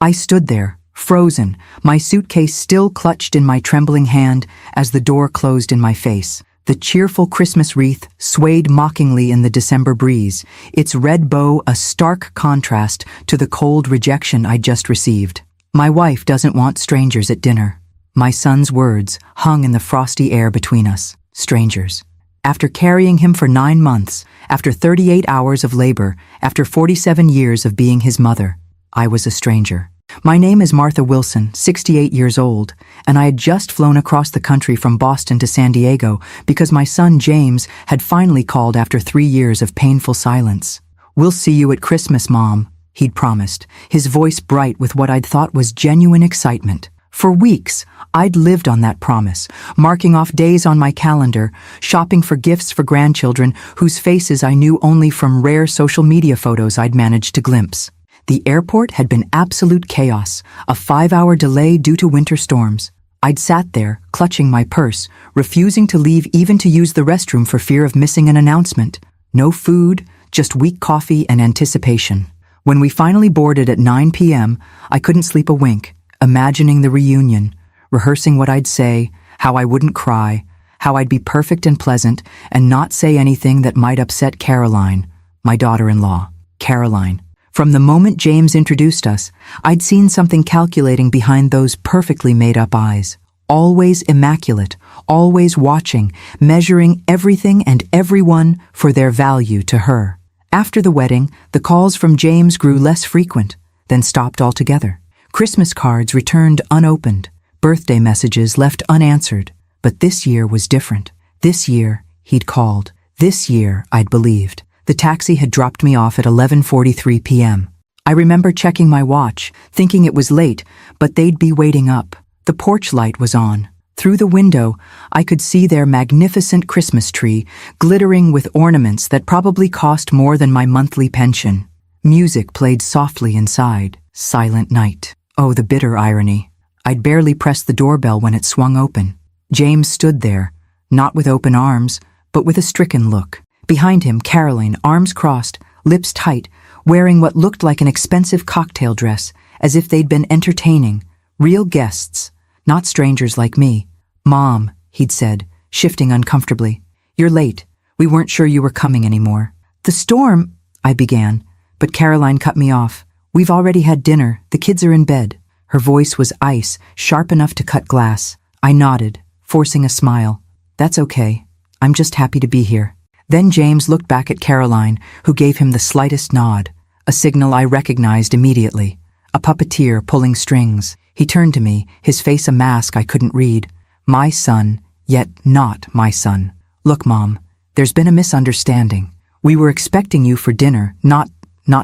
I stood there, frozen, my suitcase still clutched in my trembling hand as the door closed in my face. The cheerful Christmas wreath swayed mockingly in the December breeze, its red bow a stark contrast to the cold rejection I'd just received. My wife doesn't want strangers at dinner. My son's words hung in the frosty air between us. Strangers. After carrying him for 9 months, after 38 hours of labor, after 47 years of being his mother, I was a stranger. My name is Martha Wilson, 68 years old, and I had just flown across the country from Boston to San Diego because my son James had finally called after 3 years of painful silence. "We'll see you at Christmas, Mom," he'd promised, his voice bright with what I'd thought was genuine excitement. For weeks, I'd lived on that promise, marking off days on my calendar, shopping for gifts for grandchildren whose faces I knew only from rare social media photos I'd managed to glimpse. The airport had been absolute chaos, a 5-hour delay due to winter storms. I'd sat there, clutching my purse, refusing to leave even to use the restroom for fear of missing an announcement. No food, just weak coffee and anticipation. When we finally boarded at 9 p.m., I couldn't sleep a wink, imagining the reunion, rehearsing what I'd say, how I wouldn't cry, how I'd be perfect and pleasant, and not say anything that might upset Caroline, my daughter-in-law. Caroline. From the moment James introduced us, I'd seen something calculating behind those perfectly made-up eyes. Always immaculate, always watching, measuring everything and everyone for their value to her. After the wedding, the calls from James grew less frequent, then stopped altogether. Christmas cards returned unopened, birthday messages left unanswered. But this year was different. This year, he'd called. This year, I'd believed. The taxi had dropped me off at 11:43 p.m. I remember checking my watch, thinking it was late, but they'd be waiting up. The porch light was on. Through the window, I could see their magnificent Christmas tree, glittering with ornaments that probably cost more than my monthly pension. Music played softly inside. Silent night. Oh, the bitter irony. I'd barely pressed the doorbell when it swung open. James stood there, not with open arms, but with a stricken look. Behind him, Caroline, arms crossed, lips tight, wearing what looked like an expensive cocktail dress, as if they'd been entertaining. Real guests, not strangers like me. "Mom," he'd said, shifting uncomfortably. "You're late. We weren't sure you were coming anymore." "The storm," I began, but Caroline cut me off. "We've already had dinner. The kids are in bed." Her voice was ice, sharp enough to cut glass. I nodded, forcing a smile. "That's okay. I'm just happy to be here." Then James looked back at Caroline, who gave him the slightest nod, a signal I recognized immediately. A puppeteer pulling strings. He turned to me, his face a mask I couldn't read. My son, yet not my son. "Look, Mom, there's been a misunderstanding. We were expecting you for dinner, not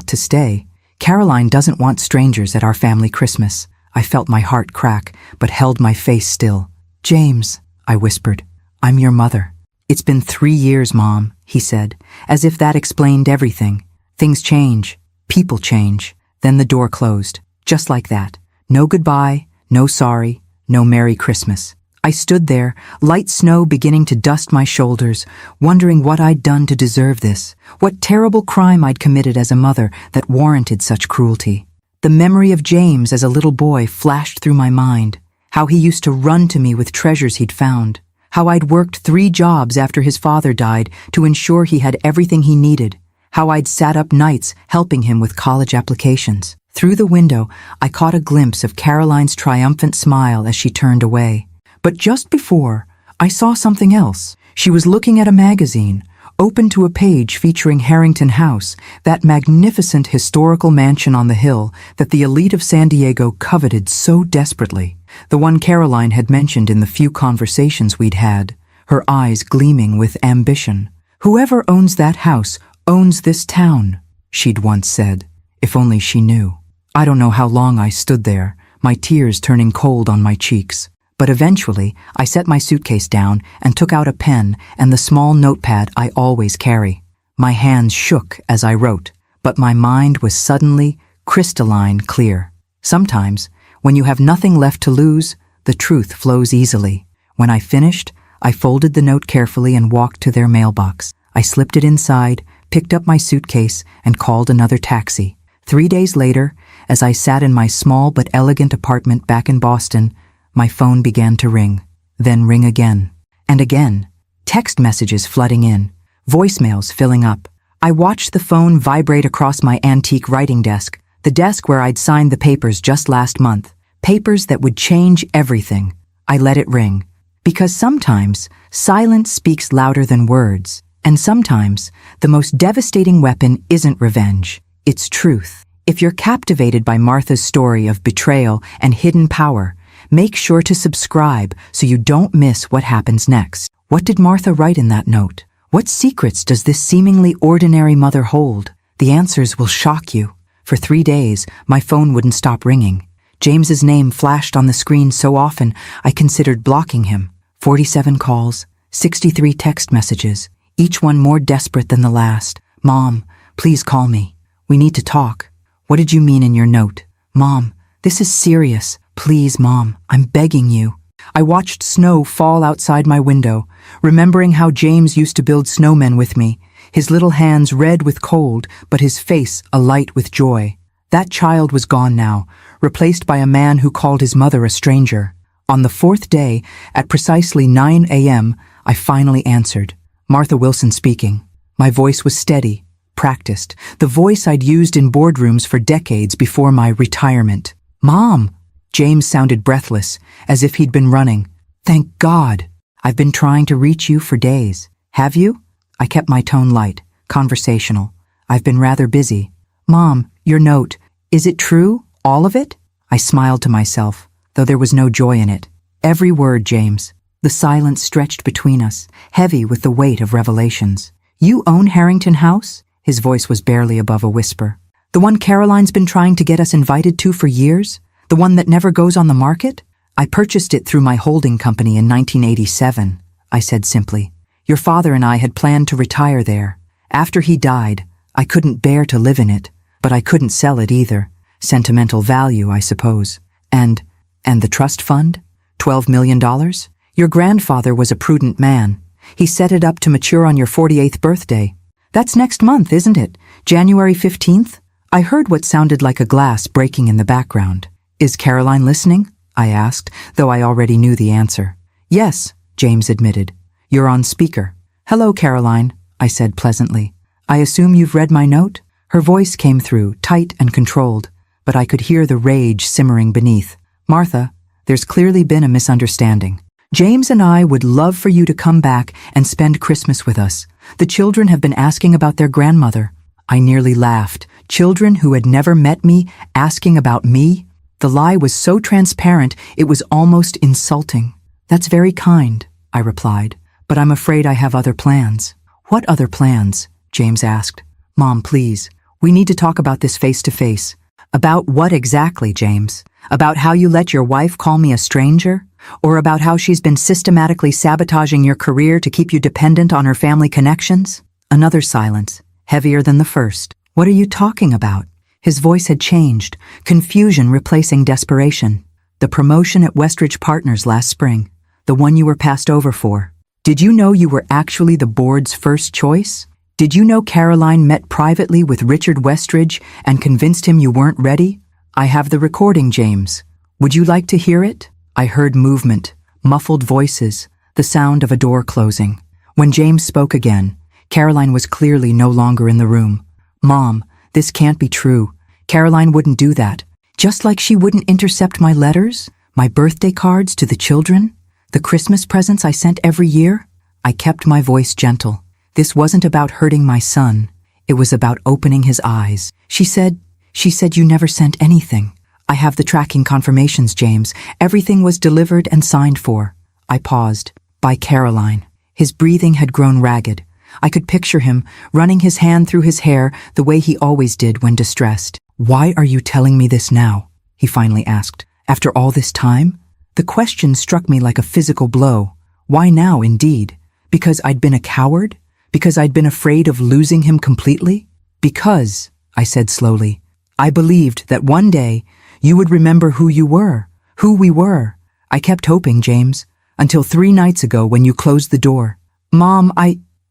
to stay. Caroline doesn't want strangers at our family Christmas." I felt my heart crack, but held my face still. "James," I whispered, "I'm your mother." "It's been 3 years, Mom," he said, as if that explained everything. Things change. People change. Then the door closed. Just like that. No goodbye, no sorry, no Merry Christmas. I stood there, light snow beginning to dust my shoulders, wondering what I'd done to deserve this, what terrible crime I'd committed as a mother that warranted such cruelty. The memory of James as a little boy flashed through my mind, how he used to run to me with treasures he'd found, how I'd worked 3 jobs after his father died to ensure he had everything he needed, how I'd sat up nights helping him with college applications. Through the window, I caught a glimpse of Caroline's triumphant smile as she turned away. But just before, I saw something else. She was looking at a magazine, open to a page featuring Harrington House, that magnificent historical mansion on the hill that the elite of San Diego coveted so desperately. The one Caroline had mentioned in the few conversations we'd had, her eyes gleaming with ambition. "Whoever owns that house owns this town," she'd once said. If only she knew. I don't know how long I stood there, my tears turning cold on my cheeks. But eventually, I set my suitcase down and took out a pen and the small notepad I always carry. My hands shook as I wrote, but my mind was suddenly crystalline clear. Sometimes, when you have nothing left to lose, the truth flows easily. When I finished, I folded the note carefully and walked to their mailbox. I slipped it inside, picked up my suitcase, and called another taxi. 3 days later, As I sat in my small but elegant apartment back in Boston, my phone began to ring, then ring again. And again. Text messages flooding in, voicemails filling up. I watched the phone vibrate across my antique writing desk, the desk where I'd signed the papers just last month, papers that would change everything. I let it ring. Because sometimes, silence speaks louder than words, and sometimes, the most devastating weapon isn't revenge, it's truth. If you're captivated by Martha's story of betrayal and hidden power, make sure to subscribe so you don't miss what happens next. What did Martha write in that note? What secrets does this seemingly ordinary mother hold? The answers will shock you. For 3 days, my phone wouldn't stop ringing. James's name flashed on the screen so often, I considered blocking him. 47 calls, 63 text messages, each one more desperate than the last. Mom, please call me. We need to talk. What did you mean in your note? Mom, this is serious. Please, Mom, I'm begging you. I watched snow fall outside my window, remembering how James used to build snowmen with me, his little hands red with cold, but his face alight with joy. That child was gone now, replaced by a man who called his mother a stranger. On the 4th day, at precisely 9 a.m., I finally answered. Martha Wilson speaking. My voice was steady, practiced, the voice I'd used in boardrooms for decades before my retirement. Mom! James sounded breathless, as if he'd been running. Thank God! I've been trying to reach you for days. Have you? I kept my tone light, conversational. I've been rather busy. Mom, your note. Is it true? All of it? I smiled to myself, though there was no joy in it. Every word, James. The silence stretched between us, heavy with the weight of revelations. You own Harrington House? His voice was barely above a whisper. The one Caroline's been trying to get us invited to for years? The one that never goes on the market? I purchased it through my holding company in 1987, I said simply. Your father and I had planned to retire there. After he died, I couldn't bear to live in it, but I couldn't sell it either. Sentimental value, I suppose. And the trust fund? $12 million? Your grandfather was a prudent man. He set it up to mature on your 48th birthday. That's next month, isn't it? January 15th? I heard what sounded like a glass breaking in the background. Is Caroline listening? I asked, though I already knew the answer. Yes, James admitted. You're on speaker. Hello, Caroline, I said pleasantly. I assume you've read my note? Her voice came through, tight and controlled, but I could hear the rage simmering beneath. Martha, there's clearly been a misunderstanding. James and I would love for you to come back and spend Christmas with us. The children have been asking about their grandmother. I nearly laughed. Children who had never met me asking about me? The lie was so transparent it was almost insulting. That's very kind, I replied, but I'm afraid I have other plans. What other plans? James asked. Mom, please, we need to talk about this face to face. About what exactly, James? About how you let your wife call me a stranger? Or about how she's been systematically sabotaging your career to keep you dependent on her family connections? Another silence, heavier than the first. What are you talking about? His voice had changed, confusion replacing desperation. The promotion at Westridge Partners last spring, the one you were passed over for. Did you know you were actually the board's first choice? Did you know Caroline met privately with Richard Westridge and convinced him you weren't ready? I have the recording, James. Would you like to hear it? I heard movement, muffled voices, the sound of a door closing. When James spoke again, Caroline was clearly no longer in the room. Mom, this can't be true. Caroline wouldn't do that. Just like she wouldn't intercept my letters, my birthday cards to the children, the Christmas presents I sent every year. I kept my voice gentle. This wasn't about hurting my son. It was about opening his eyes. She said you never sent anything. I have the tracking confirmations, James. Everything was delivered and signed for. I paused. By Caroline. His breathing had grown ragged. I could picture him running his hand through his hair the way he always did when distressed. Why are you telling me this now? He finally asked. After all this time? The question struck me like a physical blow. Why now, indeed? Because I'd been a coward? Because I'd been afraid of losing him completely? Because, I said slowly, I believed that one day you would remember who you were, who we were. I kept hoping, James, until 3 nights ago when you closed the door. Mom,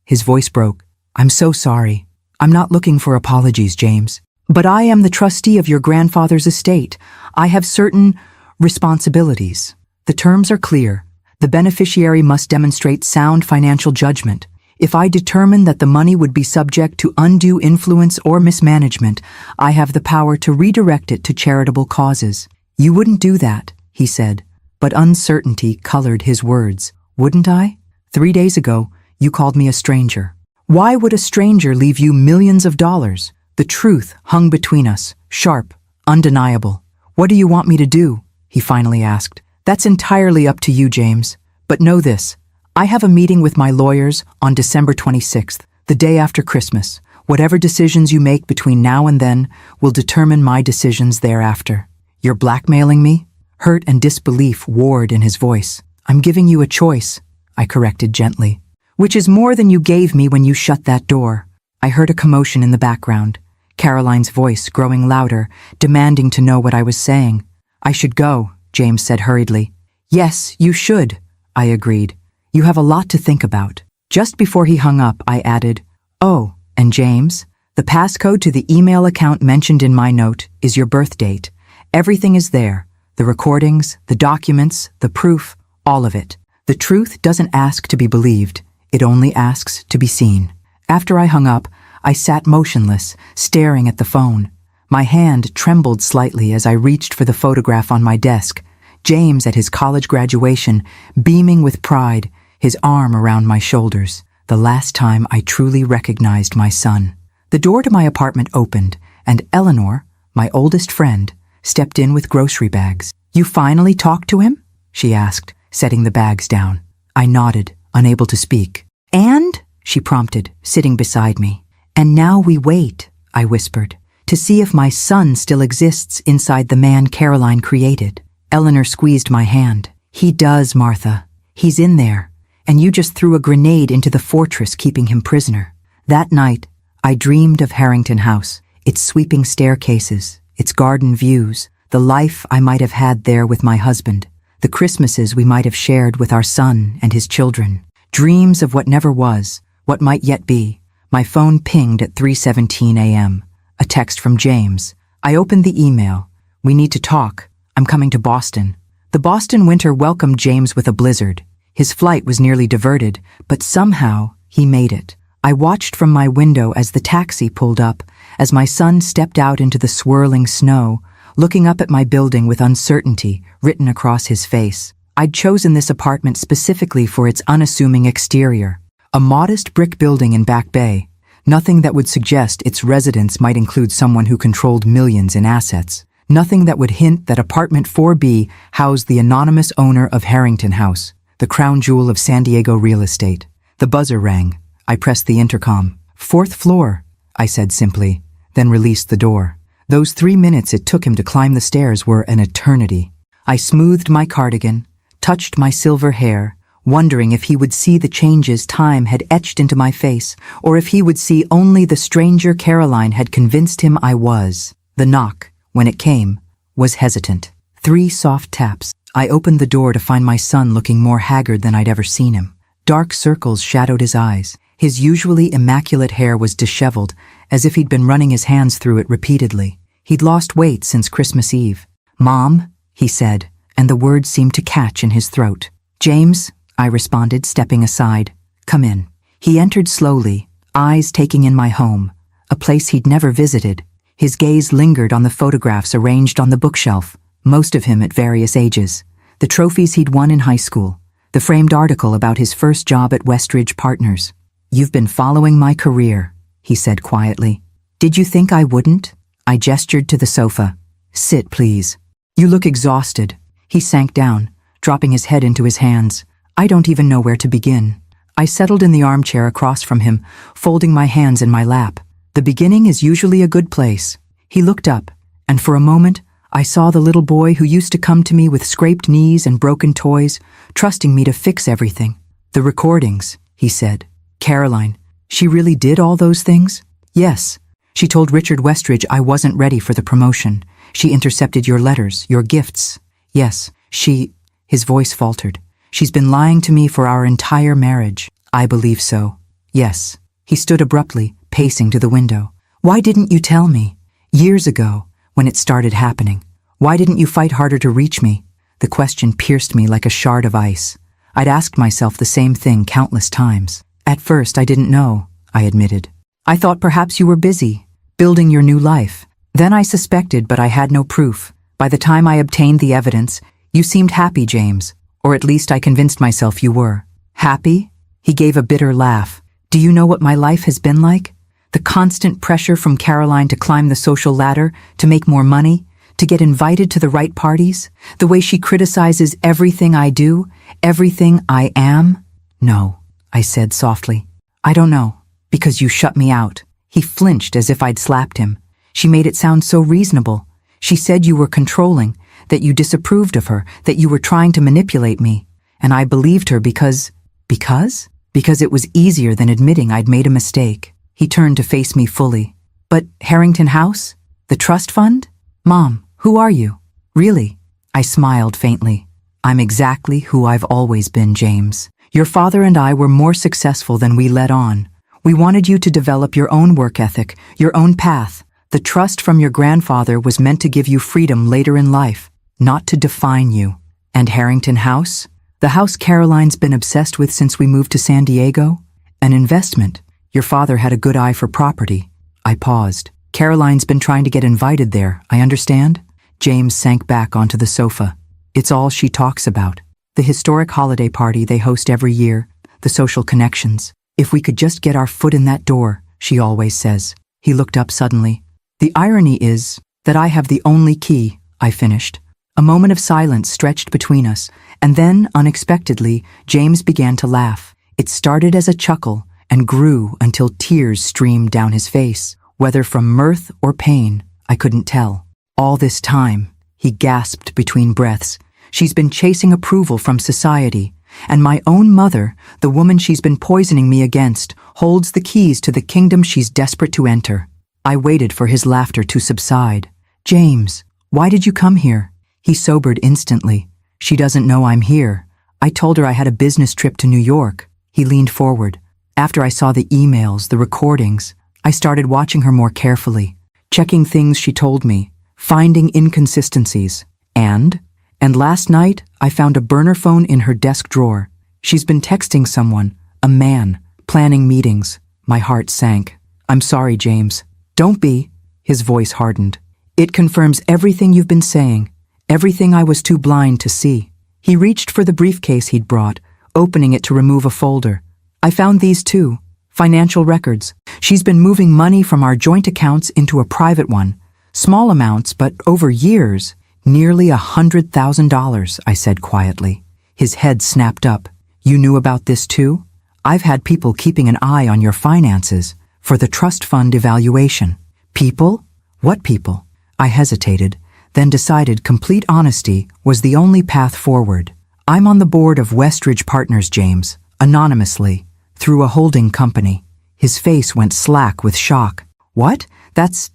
His voice broke. I'm so sorry. I'm not looking for apologies, James. But I am the trustee of your grandfather's estate. I have certain responsibilities. The terms are clear. The beneficiary must demonstrate sound financial judgment. If I determine that the money would be subject to undue influence or mismanagement, I have the power to redirect it to charitable causes. You wouldn't do that, he said, but uncertainty colored his words. Wouldn't I? 3 days ago, you called me a stranger. Why would a stranger leave you millions of dollars? The truth hung between us, sharp, undeniable. What do you want me to do? He finally asked. That's entirely up to you, James. But know this. I have a meeting with my lawyers on December 26th, the day after Christmas. Whatever decisions you make between now and then will determine my decisions thereafter. You're blackmailing me? Hurt and disbelief warred in his voice. I'm giving you a choice, I corrected gently. Which is more than you gave me when you shut that door. I heard a commotion in the background, Caroline's voice growing louder, demanding to know what I was saying. I should go, James said hurriedly. Yes, you should, I agreed. You have a lot to think about. Just before he hung up, I added, Oh, and James, the passcode to the email account mentioned in my note is your birth date. Everything is there. The recordings, the documents, the proof, all of it. The truth doesn't ask to be believed. It only asks to be seen. After I hung up, I sat motionless, staring at the phone. My hand trembled slightly as I reached for the photograph on my desk. James at his college graduation, beaming with pride, his arm around my shoulders. The last time I truly recognized my son. The door to my apartment opened, and Eleanor, my oldest friend, stepped in with grocery bags. You finally talked to him? She asked, setting the bags down. I nodded, unable to speak. And? She prompted, sitting beside me. And now we wait, I whispered, to see if my son still exists inside the man Caroline created. Eleanor squeezed my hand. He does, Martha. He's in there. And you just threw a grenade into the fortress keeping him prisoner. That night, I dreamed of Harrington House, its sweeping staircases, its garden views, the life I might have had there with my husband, the Christmases we might have shared with our son and his children. Dreams of what never was, what might yet be. My phone pinged at 3:17 a.m. A text from James. I opened the email. We need to talk. I'm coming to Boston. The Boston winter welcomed James with a blizzard. His flight was nearly diverted, but somehow he made it. I watched from my window as the taxi pulled up, as my son stepped out into the swirling snow, looking up at my building with uncertainty written across his face. I'd chosen this apartment specifically for its unassuming exterior. A modest brick building in Back Bay. Nothing that would suggest its residents might include someone who controlled millions in assets. Nothing that would hint that apartment 4B housed the anonymous owner of Harrington House, the crown jewel of San Diego real estate. The buzzer rang. I pressed the intercom. 4th floor, I said simply, then released the door. Those 3 minutes it took him to climb the stairs were an eternity. I smoothed my cardigan, touched my silver hair, wondering if he would see the changes time had etched into my face, or if he would see only the stranger Caroline had convinced him I was. The knock, when it came, was hesitant. 3 soft taps. I opened the door to find my son looking more haggard than I'd ever seen him. Dark circles shadowed his eyes. His usually immaculate hair was disheveled, as if he'd been running his hands through it repeatedly. He'd lost weight since Christmas Eve. Mom, he said, and the words seemed to catch in his throat. James, I responded, stepping aside. Come in. He entered slowly, eyes taking in my home, a place he'd never visited. His gaze lingered on the photographs arranged on the bookshelf, most of him at various ages. The trophies he'd won in high school, the framed article about his first job at Westridge Partners. You've been following my career, he said quietly. Did you think I wouldn't? I gestured to the sofa. Sit, please. You look exhausted. He sank down, dropping his head into his hands. I don't even know where to begin. I settled in the armchair across from him, folding my hands in my lap. The beginning is usually a good place. He looked up, and for a moment, I saw the little boy who used to come to me with scraped knees and broken toys, trusting me to fix everything. The recordings, he said. Caroline, she really did all those things? Yes. She told Richard Westridge I wasn't ready for the promotion. She intercepted your letters, your gifts. Yes, his voice faltered. She's been lying to me for our entire marriage. I believe so. Yes. He stood abruptly, pacing to the window. Why didn't you tell me? Years ago, when it started happening. Why didn't you fight harder to reach me? The question pierced me like a shard of ice. I'd asked myself the same thing countless times. At first, I didn't know, I admitted. I thought perhaps you were busy, building your new life. Then I suspected, but I had no proof. By the time I obtained the evidence, you seemed happy, James. Or at least I convinced myself you were. Happy? He gave a bitter laugh. Do you know what my life has been like? The constant pressure from Caroline to climb the social ladder, to make more money, to get invited to the right parties, the way she criticizes everything I do, everything I am? No, I said softly. I don't know, because you shut me out. He flinched as if I'd slapped him. She made it sound so reasonable. She said you were controlling, that you disapproved of her, that you were trying to manipulate me. And I believed her because it was easier than admitting I'd made a mistake. He turned to face me fully. But Harrington House? The trust fund? Mom, who are you? Really? I smiled faintly. I'm exactly who I've always been, James. Your father and I were more successful than we let on. We wanted you to develop your own work ethic, your own path. The trust from your grandfather was meant to give you freedom later in life, not to define you. And Harrington House? The house Caroline's been obsessed with since we moved to San Diego? An investment. Your father had a good eye for property. I paused. Caroline's been trying to get invited there, I understand? James sank back onto the sofa. It's all she talks about. The historic holiday party they host every year, the social connections. If we could just get our foot in that door, she always says. He looked up suddenly. The irony is that I have the only key, I finished. A moment of silence stretched between us, and then, unexpectedly, James began to laugh. It started as a chuckle and grew until tears streamed down his face. Whether from mirth or pain, I couldn't tell. All this time, he gasped between breaths, she's been chasing approval from society, and my own mother, the woman she's been poisoning me against, holds the keys to the kingdom she's desperate to enter. I waited for his laughter to subside. James, why did you come here? He sobered instantly. She doesn't know I'm here. I told her I had a business trip to New York. He leaned forward. After I saw the emails, the recordings, I started watching her more carefully, checking things she told me, finding inconsistencies. And last night, I found a burner phone in her desk drawer. She's been texting someone, a man, planning meetings. My heart sank. I'm sorry, James. Don't be. His voice hardened. It confirms everything you've been saying, everything I was too blind to see. He reached for the briefcase he'd brought, opening it to remove a folder. I found these too, financial records. She's been moving money from our joint accounts into a private one. Small amounts, but over years. Nearly $100,000, I said quietly. His head snapped up. You knew about this too? I've had people keeping an eye on your finances for the trust fund evaluation. People? What people? I hesitated, then decided complete honesty was the only path forward. I'm on the board of Westridge Partners, James, anonymously, through a holding company. His face went slack with shock. What? That's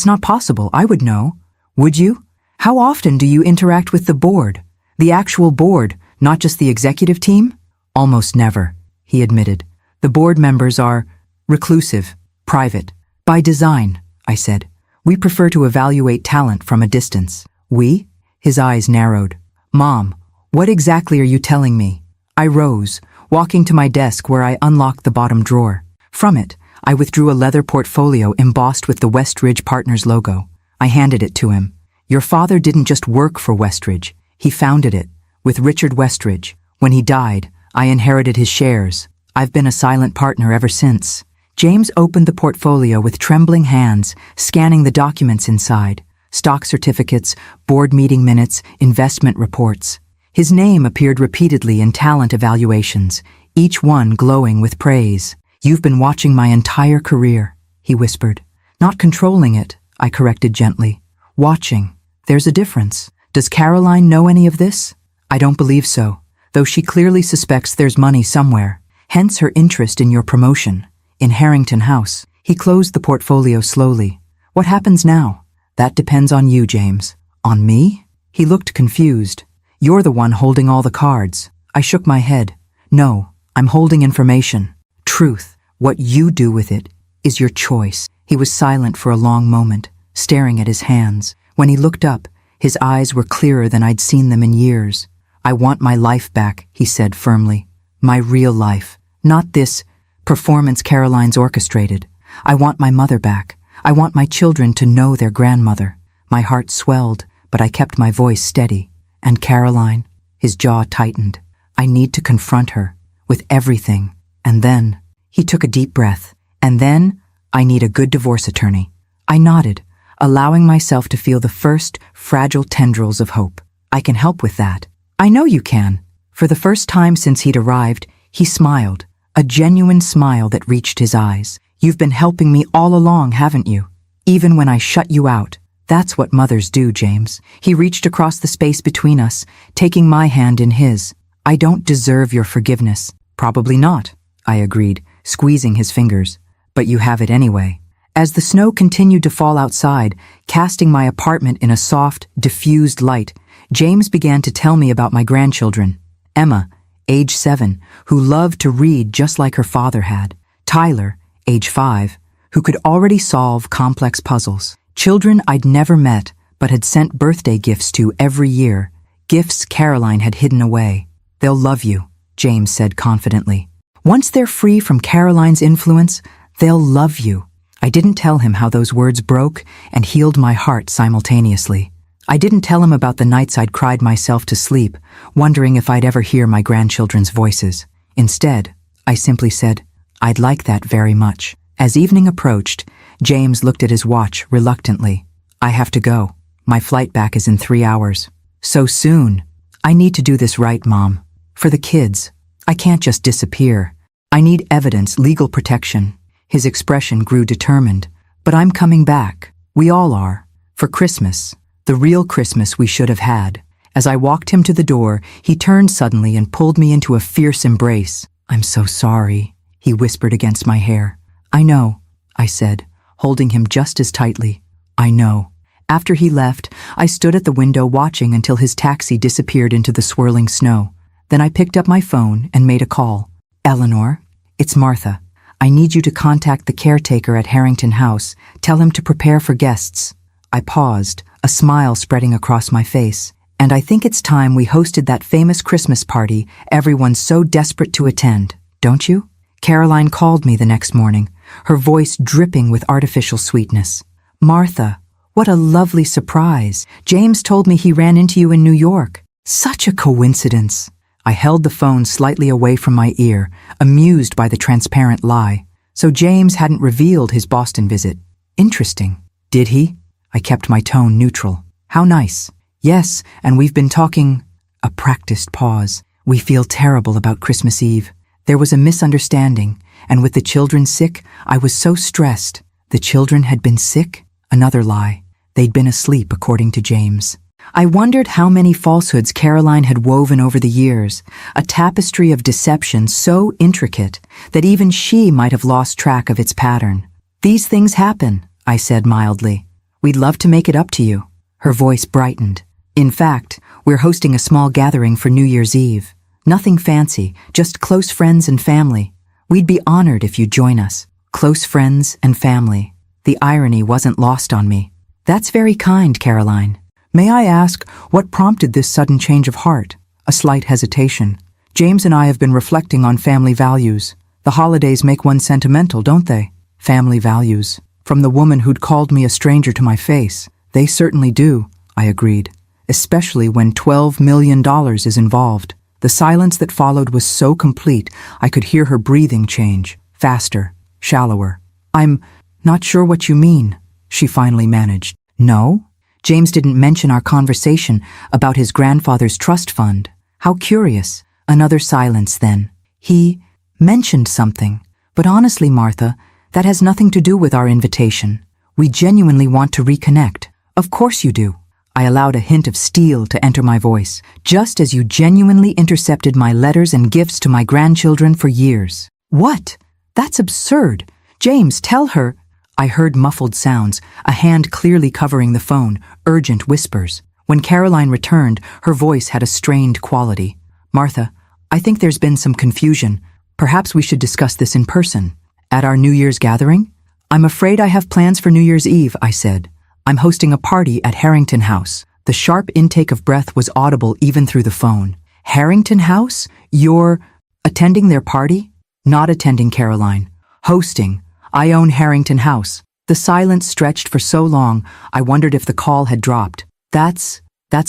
not possible. I would know. Would you? How often do you interact with the board? The actual board, not just the executive team? Almost never, he admitted. The board members are reclusive, private. By design, I said. We prefer to evaluate talent from a distance. We? His eyes narrowed. Mom, what exactly are you telling me? I rose, walking to my desk where I unlocked the bottom drawer. From it, I withdrew a leather portfolio embossed with the Westridge Partners logo. I handed it to him. Your father didn't just work for Westridge. He founded it, with Richard Westridge. When he died, I inherited his shares. I've been a silent partner ever since. James opened the portfolio with trembling hands, scanning the documents inside. Stock certificates, board meeting minutes, investment reports. His name appeared repeatedly in talent evaluations, each one glowing with praise. You've been watching my entire career, he whispered. Not controlling it, I corrected gently. Watching. There's a difference. Does Caroline know any of this? I don't believe so, though she clearly suspects there's money somewhere. Hence her interest in your promotion. In Harrington House. He closed the portfolio slowly. What happens now? That depends on you, James. On me? He looked confused. You're the one holding all the cards. I shook my head. No, I'm holding information. Truth. What you do with it is your choice. He was silent for a long moment. staring at his hands. When he looked up, his eyes were clearer than I'd seen them in years. "I want my life back," he said firmly. "My real life. Not this performance Caroline's orchestrated. I want my mother back. I want my children to know their grandmother." My heart swelled, but I kept my voice steady. "And Caroline?" His jaw tightened. "I need to confront her. With everything. And then," he took a deep breath, "and then I need a good divorce attorney." I nodded, allowing myself to feel the first fragile tendrils of hope. "I can help with that." "I know you can." For the first time since he'd arrived, he smiled, a genuine smile that reached his eyes. "You've been helping me all along, haven't you? Even when I shut you out. That's what mothers do, James." He reached across the space between us, taking my hand in his. "I don't deserve your forgiveness." "Probably not," I agreed, squeezing his fingers. "But you have it anyway." As the snow continued to fall outside, casting my apartment in a soft, diffused light, James began to tell me about my grandchildren. Emma, age 7, who loved to read just like her father had. Tyler, age 5, who could already solve complex puzzles. Children I'd never met, but had sent birthday gifts to every year. Gifts Caroline had hidden away. "They'll love you," James said confidently. "Once they're free from Caroline's influence, they'll love you." I didn't tell him how those words broke and healed my heart simultaneously. I didn't tell him about the nights I'd cried myself to sleep, wondering if I'd ever hear my grandchildren's voices. Instead, I simply said, "I'd like that very much." As evening approached, James looked at his watch reluctantly. "I have to go. My flight back is in 3 hours." "So soon?" "I need to do this right, Mom. For the kids. I can't just disappear. I need evidence, legal protection." His expression grew determined. "But I'm coming back. We all are. For Christmas. The real Christmas we should have had." As I walked him to the door, he turned suddenly and pulled me into a fierce embrace. "I'm so sorry," he whispered against my hair. "I know," I said, holding him just as tightly. "I know." After he left, I stood at the window watching until his taxi disappeared into the swirling snow. Then I picked up my phone and made a call. "Eleanor, it's Martha. I need you to contact the caretaker at Harrington House. Tell him to prepare for guests." I paused, a smile spreading across my face. "And I think it's time we hosted that famous Christmas party everyone's so desperate to attend, don't you?" Caroline called me the next morning, her voice dripping with artificial sweetness. "Martha, what a lovely surprise. James told me he ran into you in New York. Such a coincidence." I held the phone slightly away from my ear, amused by the transparent lie. So James hadn't revealed his Boston visit. Interesting. Did he? I kept my tone neutral. "How nice." "Yes, and we've been talking—" A practiced pause. "We feel terrible about Christmas Eve. There was a misunderstanding, and with the children sick, I was so stressed." The children had been sick? Another lie. They'd been asleep, according to James. I wondered how many falsehoods Caroline had woven over the years, a tapestry of deception so intricate that even she might have lost track of its pattern. "These things happen," I said mildly. "We'd love to make it up to you." Her voice brightened. "In fact, we're hosting a small gathering for New Year's Eve. Nothing fancy, just close friends and family. We'd be honored if you'd join us." Close friends and family. The irony wasn't lost on me. "That's very kind, Caroline. May I ask what prompted this sudden change of heart?" A slight hesitation. "James and I have been reflecting on family values. The holidays make one sentimental, don't they?" Family values. From the woman who'd called me a stranger to my face. "They certainly do," I agreed. "Especially when $12 million is involved." The silence that followed was so complete, I could hear her breathing change. Faster, shallower. "I'm not sure what you mean," she finally managed. "No?" James didn't mention our conversation about his grandfather's trust fund. How curious. Another silence then. "He mentioned something. But honestly, Martha, that has nothing to do with our invitation. We genuinely want to reconnect." "Of course you do." I allowed a hint of steel to enter my voice, "just as you genuinely intercepted my letters and gifts to my grandchildren for years." "What? That's absurd. James, tell her." I heard muffled sounds, a hand clearly covering the phone, urgent whispers. When Caroline returned, her voice had a strained quality. "Martha, I think there's been some confusion. Perhaps we should discuss this in person. At our New Year's gathering?" "I'm afraid I have plans for New Year's Eve," I said, I'm hosting a party at Harrington House. The sharp intake of breath was audible even through the phone. Harrington House? You're attending their party? Not attending, Caroline. Hosting. I own Harrington House. The silence stretched for so long, I wondered if the call had dropped. That's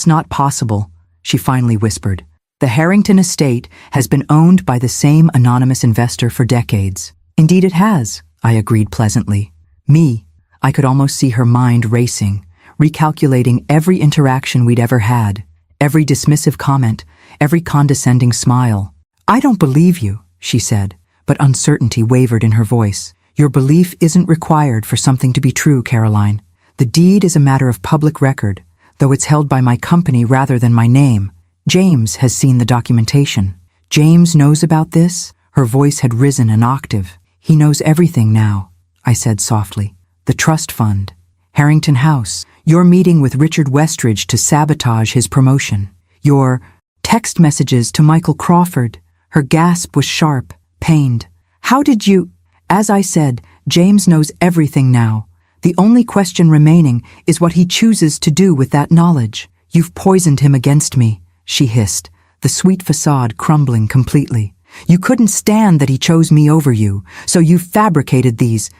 not possible, she finally whispered. The Harrington estate has been owned by the same anonymous investor for decades. Indeed it has, I agreed pleasantly. I could almost see her mind racing, recalculating every interaction we'd ever had, every dismissive comment, every condescending smile. I don't believe you, she said, but uncertainty wavered in her voice. Your belief isn't required for something to be true, Caroline. The deed is a matter of public record, though it's held by my company rather than my name. James has seen the documentation. James knows about this? Her voice had risen an octave. He knows everything now, I said softly. The trust fund, Harrington House, your meeting with Richard Westridge to sabotage his promotion, your text messages to Michael Crawford. Her gasp was sharp, pained. How did you? As I said, James knows everything now. The only question remaining is what he chooses to do with that knowledge. You've poisoned him against me, she hissed, the sweet facade crumbling completely. You couldn't stand that he chose me over you, so you fabricated these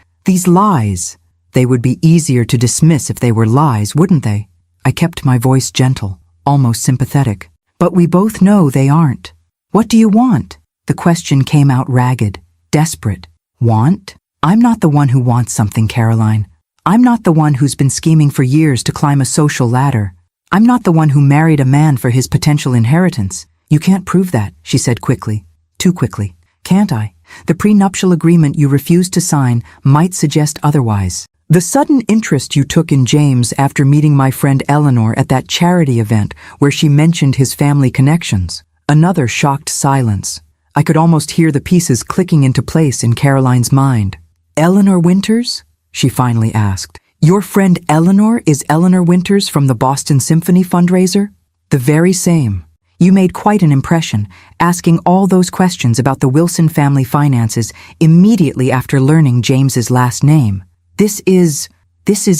lies. They would be easier to dismiss if they were lies, wouldn't they? I kept my voice gentle, almost sympathetic. But we both know they aren't. What do you want? The question came out ragged, desperate. Want? I'm not the one who wants something, Caroline. I'm not the one who's been scheming for years to climb a social ladder. I'm not the one who married a man for his potential inheritance. You can't prove that, she said quickly. Too quickly. Can't I? The prenuptial agreement you refused to sign might suggest otherwise. The sudden interest you took in James after meeting my friend Eleanor at that charity event where she mentioned his family connections. Another shocked silence. I could almost hear the pieces clicking into place in Caroline's mind. Eleanor Winters? She finally asked. Your friend Eleanor is Eleanor Winters from the Boston Symphony fundraiser? The very same. You made quite an impression, asking all those questions about the Wilson family finances immediately after learning James's last name. This is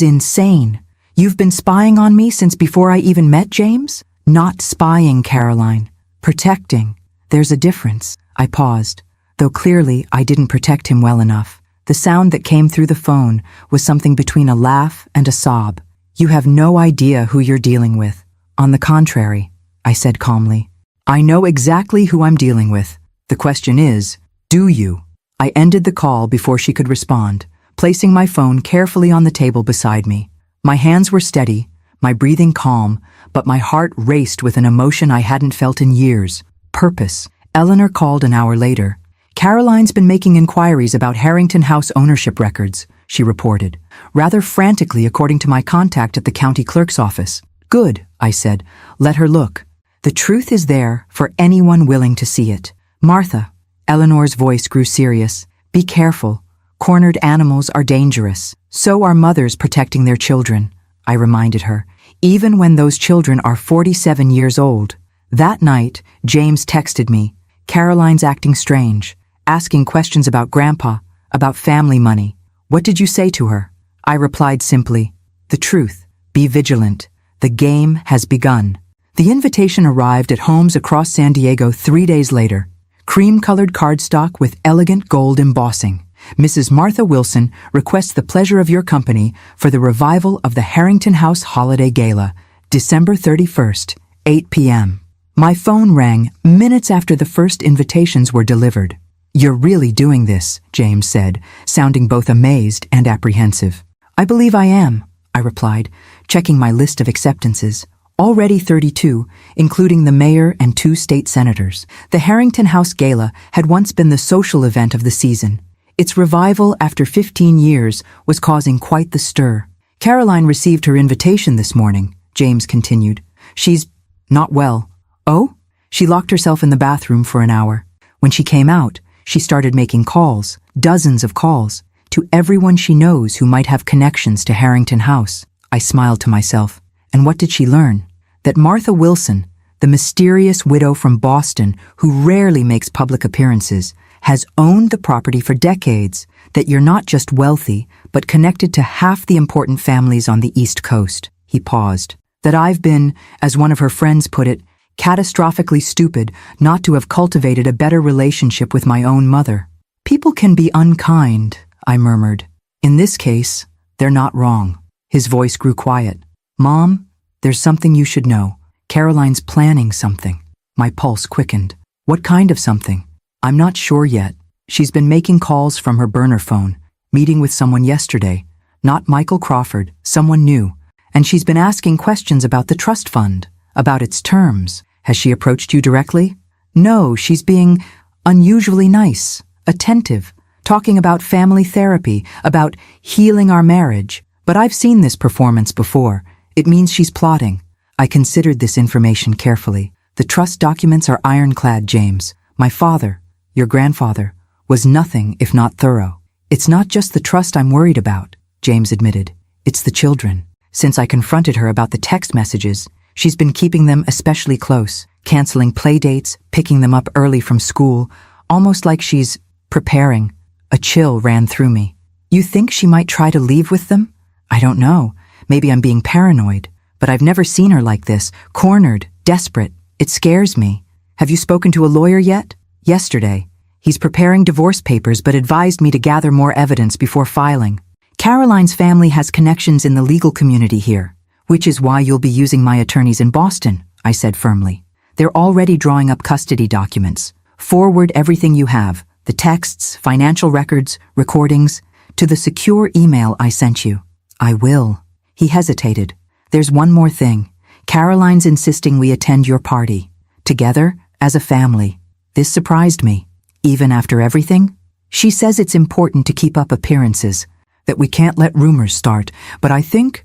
insane. You've been spying on me since before I even met James? Not spying, Caroline. Protecting. There's a difference. I paused, though clearly I didn't protect him well enough. The sound that came through the phone was something between a laugh and a sob. You have no idea who you're dealing with. On the contrary, I said calmly. I know exactly who I'm dealing with. The question is, do you? I ended the call before she could respond, placing my phone carefully on the table beside me. My hands were steady, my breathing calm, but my heart raced with an emotion I hadn't felt in years. Purpose. Eleanor called an hour later. Caroline's been making inquiries about Harrington House ownership records, she reported, rather frantically according to my contact at the county clerk's office. Good, I said. Let her look. The truth is there for anyone willing to see it. Martha, Eleanor's voice grew serious. Be careful. Cornered animals are dangerous. So are mothers protecting their children, I reminded her, even when those children are 47 years old. That night, James texted me, Caroline's acting strange, asking questions about Grandpa, about family money. What did you say to her? I replied simply, the truth. Be vigilant. The game has begun. The invitation arrived at homes across San Diego 3 days later. Cream-colored cardstock with elegant gold embossing. Mrs. Martha Wilson requests the pleasure of your company for the revival of the Harrington House Holiday Gala, December 31st, 8 p.m. My phone rang minutes after the first invitations were delivered. You're really doing this, James said, sounding both amazed and apprehensive. I believe I am, I replied, checking my list of acceptances. Already 32, including the mayor and 2 state senators. The Harrington House Gala had once been the social event of the season. Its revival after 15 years was causing quite the stir. Caroline received her invitation this morning, James continued. She's not well. Oh? She locked herself in the bathroom for an hour. When she came out, she started making calls, dozens of calls, to everyone she knows who might have connections to Harrington House. I smiled to myself. And what did she learn? That Martha Wilson, the mysterious widow from Boston who rarely makes public appearances, has owned the property for decades, that you're not just wealthy, but connected to half the important families on the East Coast. He paused. That I've been, as one of her friends put it, catastrophically stupid not to have cultivated a better relationship with my own mother. People can be unkind, I murmured. In this case, they're not wrong. His voice grew quiet. Mom, there's something you should know. Caroline's planning something. My pulse quickened. What kind of something? I'm not sure yet. She's been making calls from her burner phone, meeting with someone yesterday. Not Michael Crawford, someone new. And she's been asking questions about the trust fund, about its terms. Has she approached you directly? No, she's being unusually nice, attentive, talking about family therapy, about healing our marriage. But I've seen this performance before. It means she's plotting. I considered this information carefully. The trust documents are ironclad, James. My father, your grandfather, was nothing if not thorough. It's not just the trust I'm worried about, James admitted. It's the children. Since I confronted her about the text messages, she's been keeping them especially close, canceling play dates, picking them up early from school, almost like she's preparing. A chill ran through me. You think she might try to leave with them? I don't know. Maybe I'm being paranoid. But I've never seen her like this, cornered, desperate. It scares me. Have you spoken to a lawyer yet? Yesterday. He's preparing divorce papers but advised me to gather more evidence before filing. Caroline's family has connections in the legal community here, which is why you'll be using my attorneys in Boston, I said firmly. They're already drawing up custody documents. Forward everything you have, the texts, financial records, recordings, to the secure email I sent you. I will. He hesitated. There's one more thing. Caroline's insisting we attend your party. Together, as a family. This surprised me. Even after everything? She says it's important to keep up appearances, that we can't let rumors start, but I think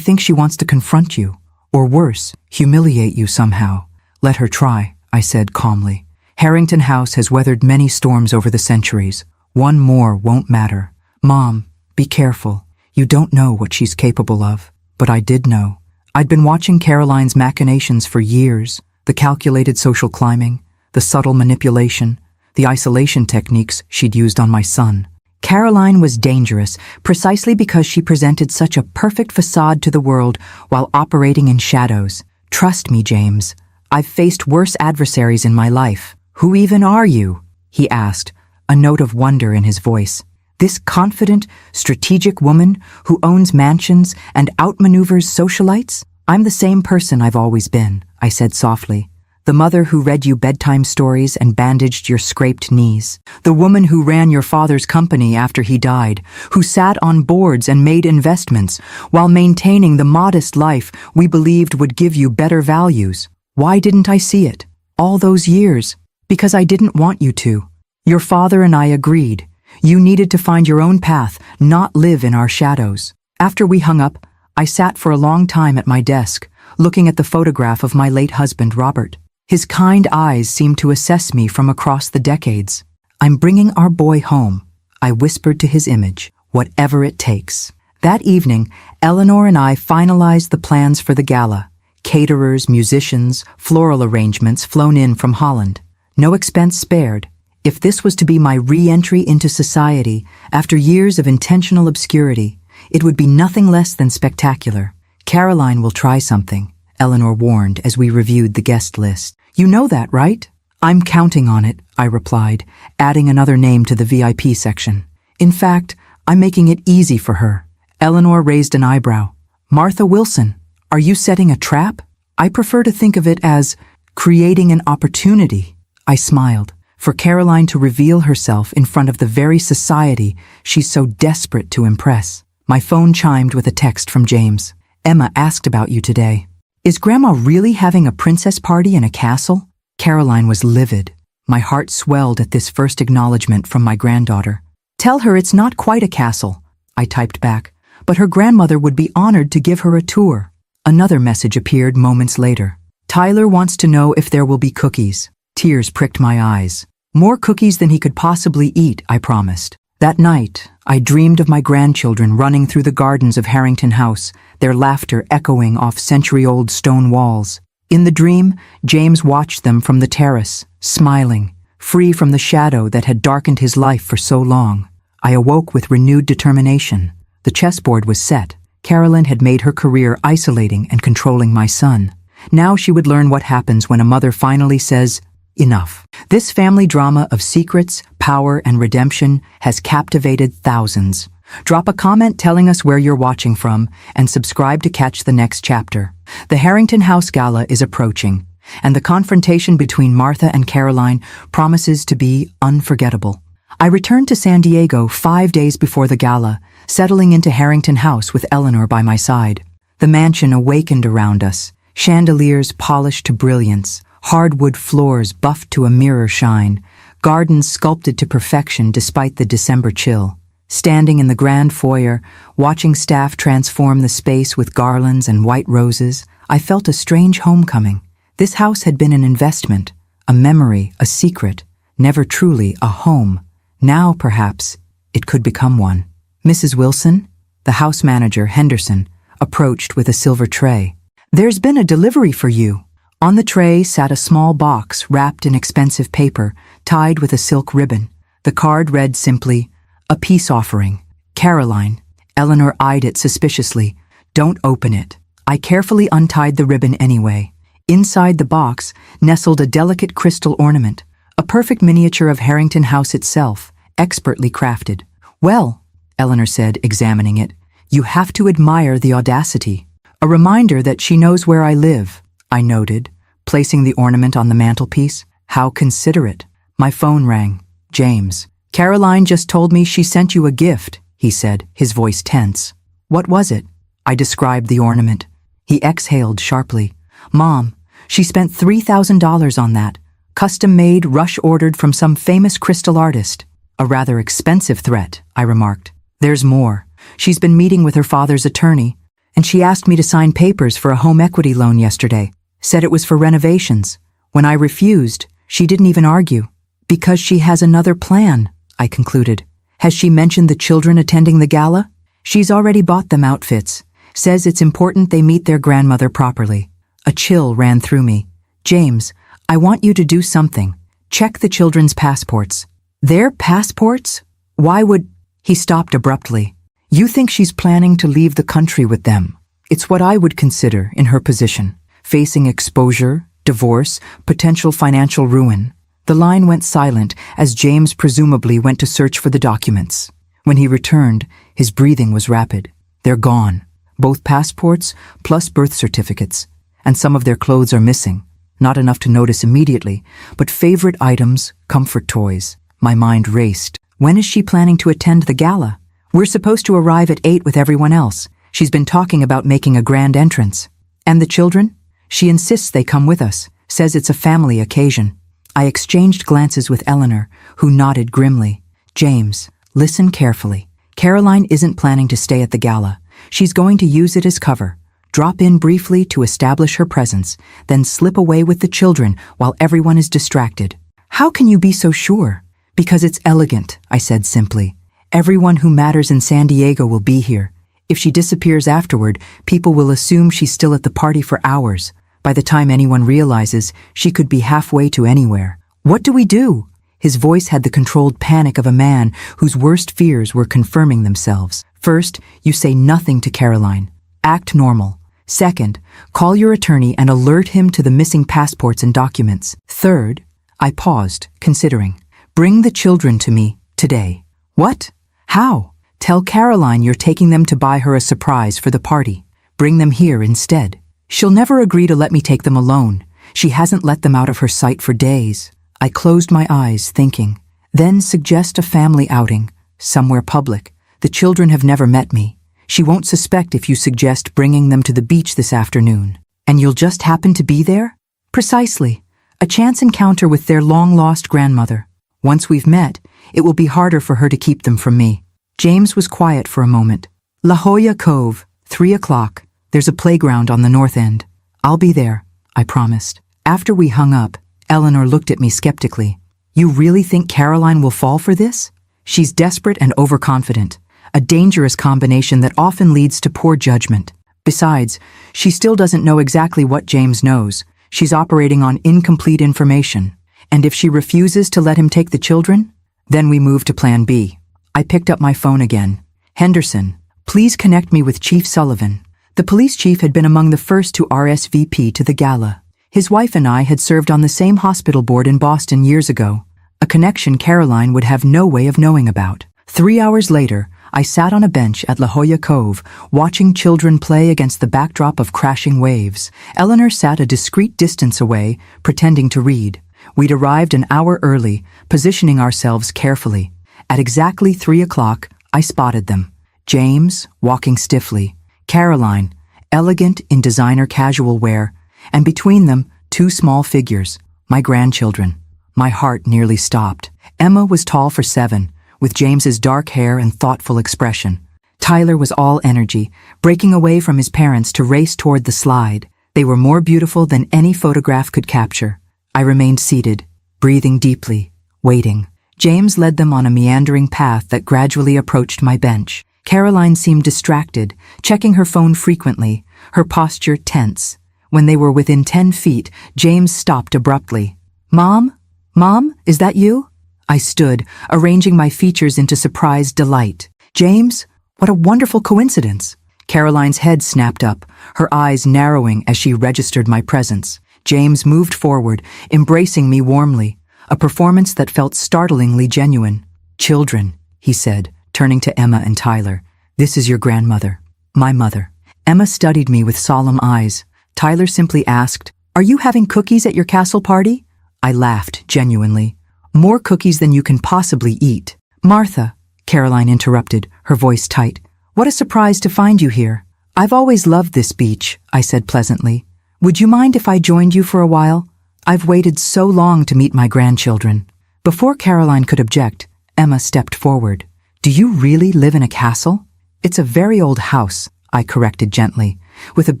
she wants to confront you, or worse, humiliate you somehow. Let her try, I said calmly. Harrington House has weathered many storms over the centuries. One more won't matter. Mom, be careful. You don't know what she's capable of. But I did know. I'd been watching Caroline's machinations for years. The calculated social climbing, the subtle manipulation, the isolation techniques she'd used on my son. Caroline was dangerous precisely because she presented such a perfect facade to the world while operating in shadows. Trust me, James. I've faced worse adversaries in my life. Who even are you? He asked, a note of wonder in his voice. This confident, strategic woman who owns mansions and outmaneuvers socialites? I'm the same person I've always been, I said softly. The mother who read you bedtime stories and bandaged your scraped knees. The woman who ran your father's company after he died, who sat on boards and made investments while maintaining the modest life we believed would give you better values. Why didn't I see it? All those years. Because I didn't want you to. Your father and I agreed. You needed to find your own path, not live in our shadows. After we hung up, I sat for a long time at my desk, looking at the photograph of my late husband, Robert. His kind eyes seemed to assess me from across the decades. I'm bringing our boy home, I whispered to his image, whatever it takes. That evening, Eleanor and I finalized the plans for the gala. Caterers, musicians, floral arrangements flown in from Holland. No expense spared. If this was to be my re-entry into society after years of intentional obscurity, it would be nothing less than spectacular. Caroline will try something, Eleanor warned as we reviewed the guest list. You know that, right? I'm counting on it, I replied, adding another name to the VIP section. In fact, I'm making it easy for her. Eleanor raised an eyebrow. Martha Wilson, are you setting a trap? I prefer to think of it as creating an opportunity. I smiled. For Caroline to reveal herself in front of the very society she's so desperate to impress. My phone chimed with a text from James. Emma asked about you today. Is Grandma really having a princess party in a castle? Caroline was livid. My heart swelled at this first acknowledgement from my granddaughter. Tell her it's not quite a castle, I typed back, but her grandmother would be honored to give her a tour. Another message appeared moments later. Tyler wants to know if there will be cookies. Tears pricked my eyes. More cookies than he could possibly eat, I promised. That night, I dreamed of my grandchildren running through the gardens of Harrington House, their laughter echoing off century-old stone walls. In the dream, James watched them from the terrace, smiling, free from the shadow that had darkened his life for so long. I awoke with renewed determination. The chessboard was set. Carolyn had made her career isolating and controlling my son. Now she would learn what happens when a mother finally says, enough. This family drama of secrets, power, and redemption has captivated thousands. Drop a comment telling us where you're watching from, and subscribe to catch the next chapter. The Harrington House Gala is approaching, and the confrontation between Martha and Caroline promises to be unforgettable. I returned to San Diego 5 days before the gala, settling into Harrington House with Eleanor by my side. The mansion awakened around us, chandeliers polished to brilliance, hardwood floors buffed to a mirror shine, gardens sculpted to perfection despite the December chill. Standing in the grand foyer, watching staff transform the space with garlands and white roses, I felt a strange homecoming. This house had been an investment, a memory, a secret, never truly a home. Now, perhaps, it could become one. Mrs. Wilson, the house manager, Henderson, approached with a silver tray. "There's been a delivery for you." On the tray sat a small box wrapped in expensive paper, tied with a silk ribbon. The card read simply, "A peace offering. Caroline." Eleanor eyed it suspiciously. "Don't open it." I carefully untied the ribbon anyway. Inside the box nestled a delicate crystal ornament, a perfect miniature of Harrington House itself, expertly crafted. "Well," Eleanor said, examining it, "you have to admire the audacity." "A reminder that she knows where I live," I noted, placing the ornament on the mantelpiece. "How considerate." My phone rang. James. "Caroline just told me she sent you a gift," he said, his voice tense. "What was it?" I described the ornament. He exhaled sharply. "Mom, she spent $3,000 on that. Custom-made, rush-ordered from some famous crystal artist." "A rather expensive threat," I remarked. "There's more. She's been meeting with her father's attorney, and she asked me to sign papers for a home equity loan yesterday. Said it was for renovations. When I refused, she didn't even argue. Because she has another plan," I concluded. "Has she mentioned the children attending the gala?" "She's already bought them outfits. Says it's important they meet their grandmother properly." A chill ran through me. "James, I want you to do something. Check the children's passports." "Their passports? Why would—" He stopped abruptly. "You think she's planning to leave the country with them? It's what I would consider in her position. Facing exposure, divorce, potential financial ruin." The line went silent as James presumably went to search for the documents. When he returned, his breathing was rapid. "They're gone. Both passports plus birth certificates. And some of their clothes are missing. Not enough to notice immediately, but favorite items, comfort toys." My mind raced. When is she planning to attend the gala? We're supposed to arrive at 8 with everyone else. She's been talking about making a grand entrance. And the children? She insists they come with us, says it's a family occasion. I exchanged glances with Eleanor, who nodded grimly. "James, listen carefully. Caroline isn't planning to stay at the gala. She's going to use it as cover. Drop in briefly to establish her presence, then slip away with the children while everyone is distracted." "How can you be so sure?" "Because it's elegant," I said simply. "Everyone who matters in San Diego will be here. If she disappears afterward, people will assume she's still at the party for hours. By the time anyone realizes, she could be halfway to anywhere. What do we do?" His voice had the controlled panic of a man whose worst fears were confirming themselves. "First, you say nothing to Caroline. Act normal. Second, call your attorney and alert him to the missing passports and documents. Third," I paused, considering, "bring the children to me today." "What? How?" "Tell Caroline you're taking them to buy her a surprise for the party. Bring them here instead. She'll never agree to let me take them alone. She hasn't let them out of her sight for days." I closed my eyes, thinking. "Then suggest a family outing, somewhere public. The children have never met me. She won't suspect if you suggest bringing them to the beach this afternoon. And you'll just happen to be there?" "Precisely. A chance encounter with their long-lost grandmother. Once we've met, it will be harder for her to keep them from me." James was quiet for a moment. "La Jolla Cove, 3 o'clock. There's a playground on the north end. I'll be there," I promised. After we hung up, Eleanor looked at me skeptically. "You really think Caroline will fall for this? She's desperate and overconfident, a dangerous combination that often leads to poor judgment. Besides, she still doesn't know exactly what James knows. She's operating on incomplete information. And if she refuses to let him take the children, then we move to Plan B." I picked up my phone again. "Henderson, Please connect me with Chief Sullivan. The police chief had been among the first to RSVP to the gala. His wife and I had served on the same hospital board in Boston years ago, a connection Caroline would have no way of knowing about. 3 hours later, I sat on a bench at La Jolla Cove, watching children play against the backdrop of crashing waves. Eleanor sat a discreet distance away, pretending to read. We'd arrived an hour early, positioning ourselves carefully. At exactly 3 o'clock, I spotted them. James, walking stiffly. Caroline, elegant in designer casual wear. And between them, 2 small figures, my grandchildren. My heart nearly stopped. Emma was tall for 7, with James's dark hair and thoughtful expression. Tyler was all energy, breaking away from his parents to race toward the slide. They were more beautiful than any photograph could capture. I remained seated, breathing deeply, waiting. James led them on a meandering path that gradually approached my bench. Caroline seemed distracted, checking her phone frequently, her posture tense. When they were within 10 feet, James stopped abruptly. "Mom? Mom, is that you?" I stood, arranging my features into surprised delight. "James, what a wonderful coincidence." Caroline's head snapped up, her eyes narrowing as she registered my presence. James moved forward, embracing me warmly, a performance that felt startlingly genuine. "Children," he said, turning to Emma and Tyler, "this is your grandmother, my mother." Emma studied me with solemn eyes. Tyler simply asked, "Are you having cookies at your castle party?" I laughed genuinely. "More cookies than you can possibly eat." "Martha," Caroline interrupted, her voice tight, "what a surprise to find you here." "I've always loved this beach," I said pleasantly. "Would you mind if I joined you for a while? I've waited so long to meet my grandchildren." Before Caroline could object, Emma stepped forward. "Do you really live in a castle?" "It's a very old house," I corrected gently, "with a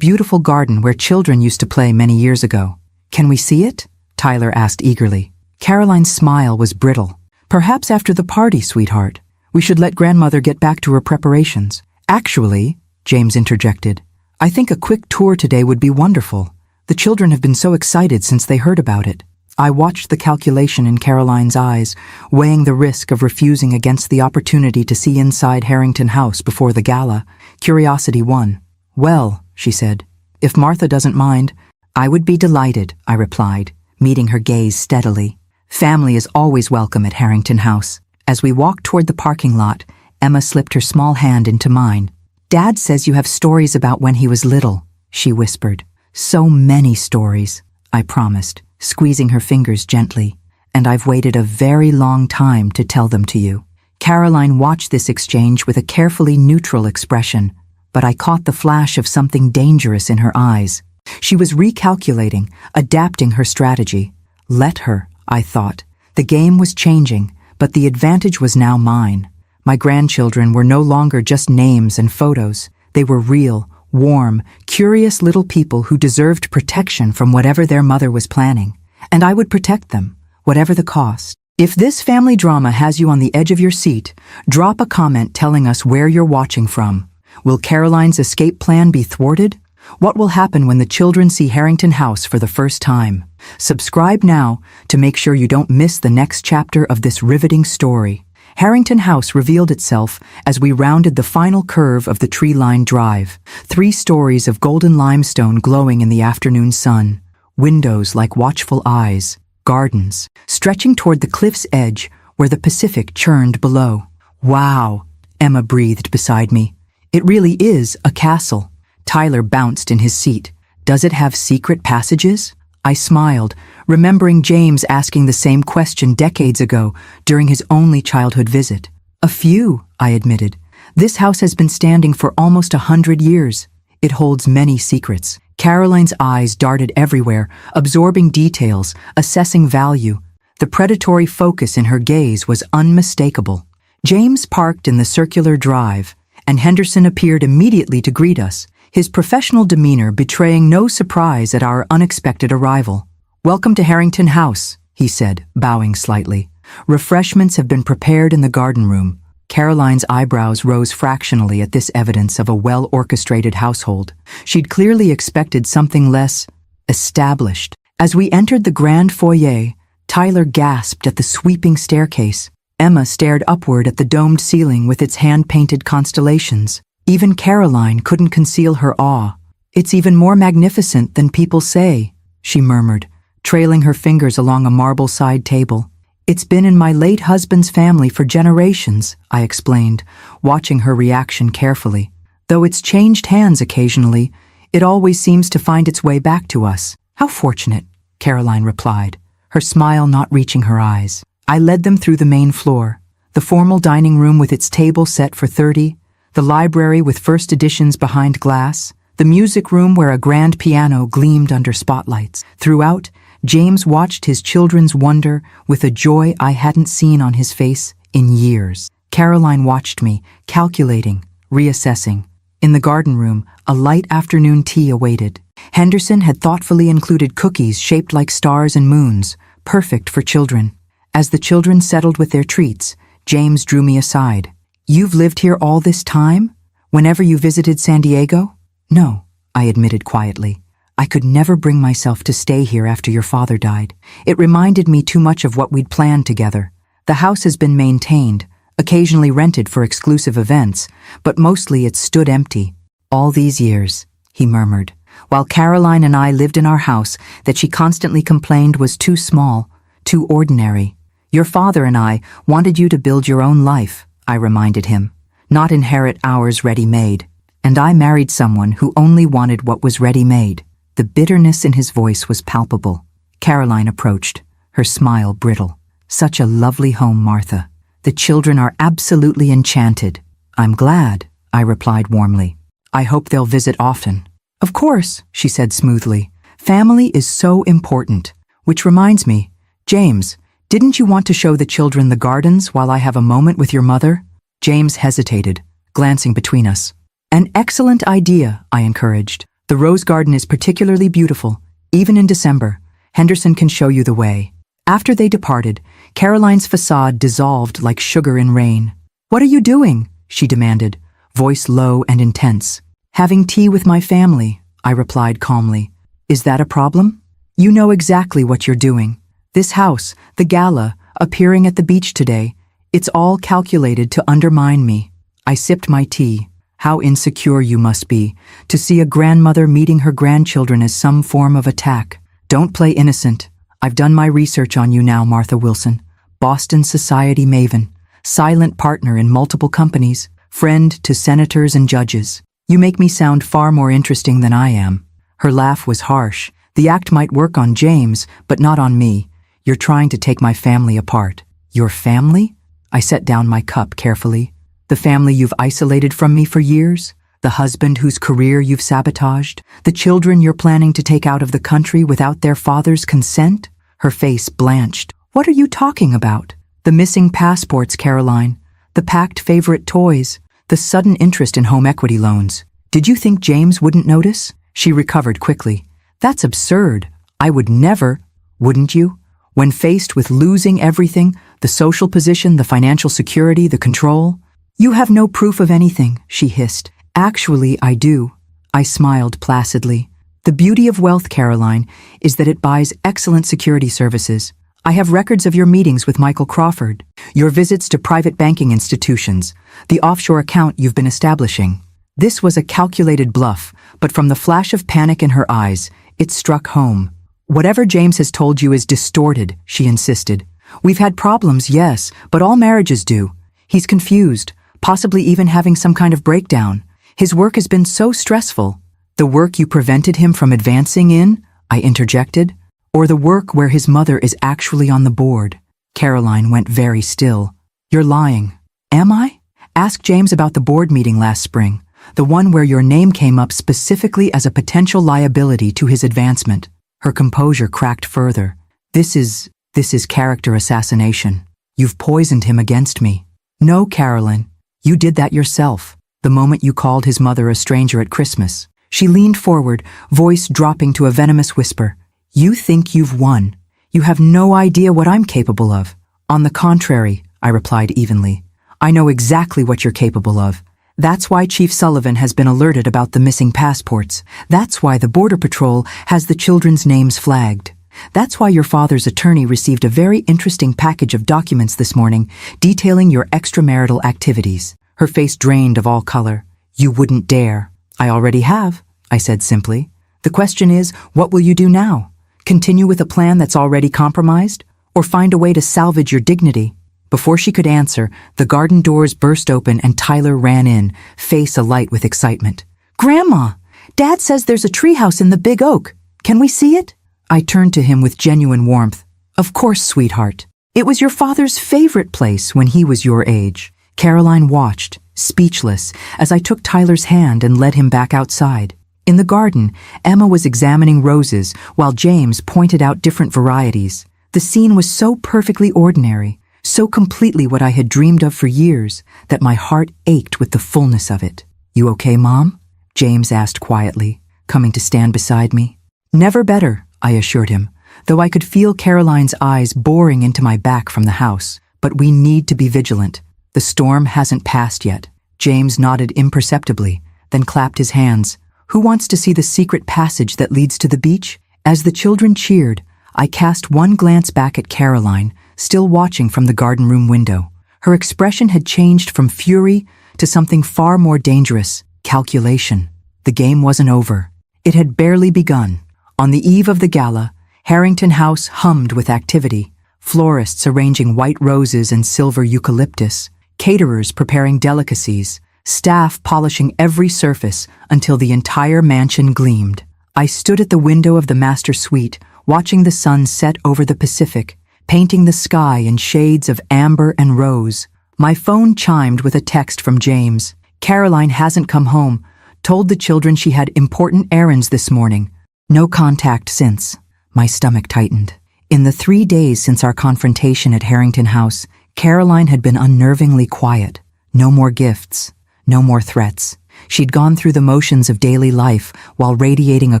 beautiful garden where children used to play many years ago." "Can we see it?" Tyler asked eagerly. Caroline's smile was brittle. "Perhaps after the party, sweetheart. We should let grandmother get back to her preparations." "Actually," James interjected, "I think a quick tour today would be wonderful. The children have been so excited since they heard about it." I watched the calculation in Caroline's eyes, weighing the risk of refusing against the opportunity to see inside Harrington House before the gala. Curiosity won. "Well," she said, "if Martha doesn't mind." "I would be delighted," I replied, meeting her gaze steadily. "Family is always welcome at Harrington House." As we walked toward the parking lot, Emma slipped her small hand into mine. "Dad says you have stories about when he was little," she whispered. "So many stories," I promised, squeezing her fingers gently. "And I've waited a very long time to tell them to you." Caroline watched this exchange with a carefully neutral expression, but I caught the flash of something dangerous in her eyes. She was recalculating, adapting her strategy. Let her, I thought. The game was changing, but the advantage was now mine. My grandchildren were no longer just names and photos. They were real, warm, curious little people who deserved protection from whatever their mother was planning. And I would protect them, whatever the cost. If this family drama has you on the edge of your seat, drop a comment telling us where you're watching from. Will Caroline's escape plan be thwarted? What will happen when the children see Harrington House for the first time? Subscribe now to make sure you don't miss the next chapter of this riveting story. Harrington House revealed itself as we rounded the final curve of the tree-lined drive. 3 stories of golden limestone glowing in the afternoon sun. Windows like watchful eyes. Gardens, stretching toward the cliff's edge where the Pacific churned below. "Wow," Emma breathed beside me. "It really is a castle." Tyler bounced in his seat. "Does it have secret passages?" I smiled, remembering James asking the same question decades ago during his only childhood visit. "A few," I admitted. "This house has been standing for almost 100 years. It holds many secrets." Caroline's eyes darted everywhere, absorbing details, assessing value. The predatory focus in her gaze was unmistakable. James parked in the circular drive, and Henderson appeared immediately to greet us, his professional demeanor betraying no surprise at our unexpected arrival. "Welcome to Harrington House," he said, bowing slightly. "Refreshments have been prepared in the garden room." Caroline's eyebrows rose fractionally at this evidence of a well-orchestrated household. She'd clearly expected something less established. As we entered the grand foyer, Tyler gasped at the sweeping staircase. Emma stared upward at the domed ceiling with its hand-painted constellations. Even Caroline couldn't conceal her awe. "It's even more magnificent than people say," she murmured, trailing her fingers along a marble side table. "It's been in my late husband's family for generations," I explained, watching her reaction carefully. "Though it's changed hands occasionally, it always seems to find its way back to us." "How fortunate," Caroline replied, her smile not reaching her eyes. I led them through the main floor, the formal dining room with its table set for 30, the library with first editions behind glass, the music room where a grand piano gleamed under spotlights. Throughout, James watched his children's wonder with a joy I hadn't seen on his face in years. Caroline watched me, calculating, reassessing. In the garden room, a light afternoon tea awaited. Henderson had thoughtfully included cookies shaped like stars and moons, perfect for children. As the children settled with their treats, James drew me aside. "You've lived here all this time? Whenever you visited San Diego?" "No," I admitted quietly. "I could never bring myself to stay here after your father died. It reminded me too much of what we'd planned together. The house has been maintained, occasionally rented for exclusive events, but mostly it's stood empty. All these years," he murmured, "while Caroline and I lived in our house that she constantly complained was too small, too ordinary. Your father and I wanted you to build your own life," I reminded him, "not inherit ours ready-made. And I married someone who only wanted what was ready-made." The bitterness in his voice was palpable. Caroline approached, her smile brittle. "Such a lovely home, Martha. The children are absolutely enchanted." "I'm glad," I replied warmly. "I hope they'll visit often." "Of course," she said smoothly. "Family is so important. Which reminds me, James, didn't you want to show the children the gardens while I have a moment with your mother?" James hesitated, glancing between us. "An excellent idea," I encouraged. "The rose garden is particularly beautiful, even in December. Henderson can show you the way." After they departed, Caroline's facade dissolved like sugar in rain. "What are you doing?" she demanded, voice low and intense. "Having tea with my family," I replied calmly. "Is that a problem?" "You know exactly what you're doing. This house, the gala, appearing at the beach today, it's all calculated to undermine me." I sipped my tea. How insecure you must be, to see a grandmother meeting her grandchildren as some form of attack. Don't play innocent. I've done my research on you now, Martha Wilson. Boston society maven, silent partner in multiple companies, friend to senators and judges. You make me sound far more interesting than I am. Her laugh was harsh. The act might work on James, but not on me. You're trying to take my family apart. Your family? I set down my cup carefully. The family you've isolated from me for years? The husband whose career you've sabotaged? The children you're planning to take out of the country without their father's consent? Her face blanched. What are you talking about? The missing passports, Caroline. The packed favorite toys. The sudden interest in home equity loans. Did you think James wouldn't notice? She recovered quickly. That's absurd. I would never, wouldn't you? When faced with losing everything, the social position, the financial security, the control. You have no proof of anything, she hissed. Actually, I do. I smiled placidly. The beauty of wealth, Caroline, is that it buys excellent security services. I have records of your meetings with Michael Crawford, your visits to private banking institutions, the offshore account you've been establishing. This was a calculated bluff, but from the flash of panic in her eyes, it struck home. Whatever James has told you is distorted, she insisted. We've had problems, yes, but all marriages do. He's confused, possibly even having some kind of breakdown. His work has been so stressful. The work you prevented him from advancing in, I interjected, or the work where his mother is actually on the board. Caroline went very still. You're lying. Am I? Ask James about the board meeting last spring, the one where your name came up specifically as a potential liability to his advancement. Her composure cracked further. This is character assassination. You've poisoned him against me. No, Caroline. You did that yourself, the moment you called his mother a stranger at Christmas. She leaned forward, voice dropping to a venomous whisper. You think you've won. You have no idea what I'm capable of. On the contrary, I replied evenly. I know exactly what you're capable of. That's why Chief Sullivan has been alerted about the missing passports. That's why the Border Patrol has the children's names flagged. That's why your father's attorney received a very interesting package of documents this morning detailing your extramarital activities. Her face drained of all color. You wouldn't dare. I already have, I said simply. The question is, what will you do now? Continue with a plan that's already compromised? Or find a way to salvage your dignity? Before she could answer, the garden doors burst open and Tyler ran in, face alight with excitement. Grandma! Dad says there's a treehouse in the big oak. Can we see it? I turned to him with genuine warmth. Of course, sweetheart. It was your father's favorite place when he was your age. Caroline watched, speechless, as I took Tyler's hand and led him back outside. In the garden, Emma was examining roses while James pointed out different varieties. The scene was so perfectly ordinary, so completely what I had dreamed of for years, that my heart ached with the fullness of it. You okay, Mom? James asked quietly, coming to stand beside me. Never better, I assured him, though I could feel Caroline's eyes boring into my back from the house. But we need to be vigilant. The storm hasn't passed yet. James nodded imperceptibly, then clapped his hands. Who wants to see the secret passage that leads to the beach? As the children cheered, I cast one glance back at Caroline, still watching from the garden room window. Her expression had changed from fury to something far more dangerous, calculation. The game wasn't over. It had barely begun. On the eve of the gala, Harrington House hummed with activity. Florists arranging white roses and silver eucalyptus, caterers preparing delicacies, staff polishing every surface until the entire mansion gleamed. I stood at the window of the master suite, watching the sun set over the Pacific, painting the sky in shades of amber and rose. My phone chimed with a text from James. Caroline hasn't come home. Told the children she had important errands this morning. No contact since. My stomach tightened. In the 3 days since our confrontation at Harrington House, Caroline had been unnervingly quiet. No more gifts. No more threats. She'd gone through the motions of daily life while radiating a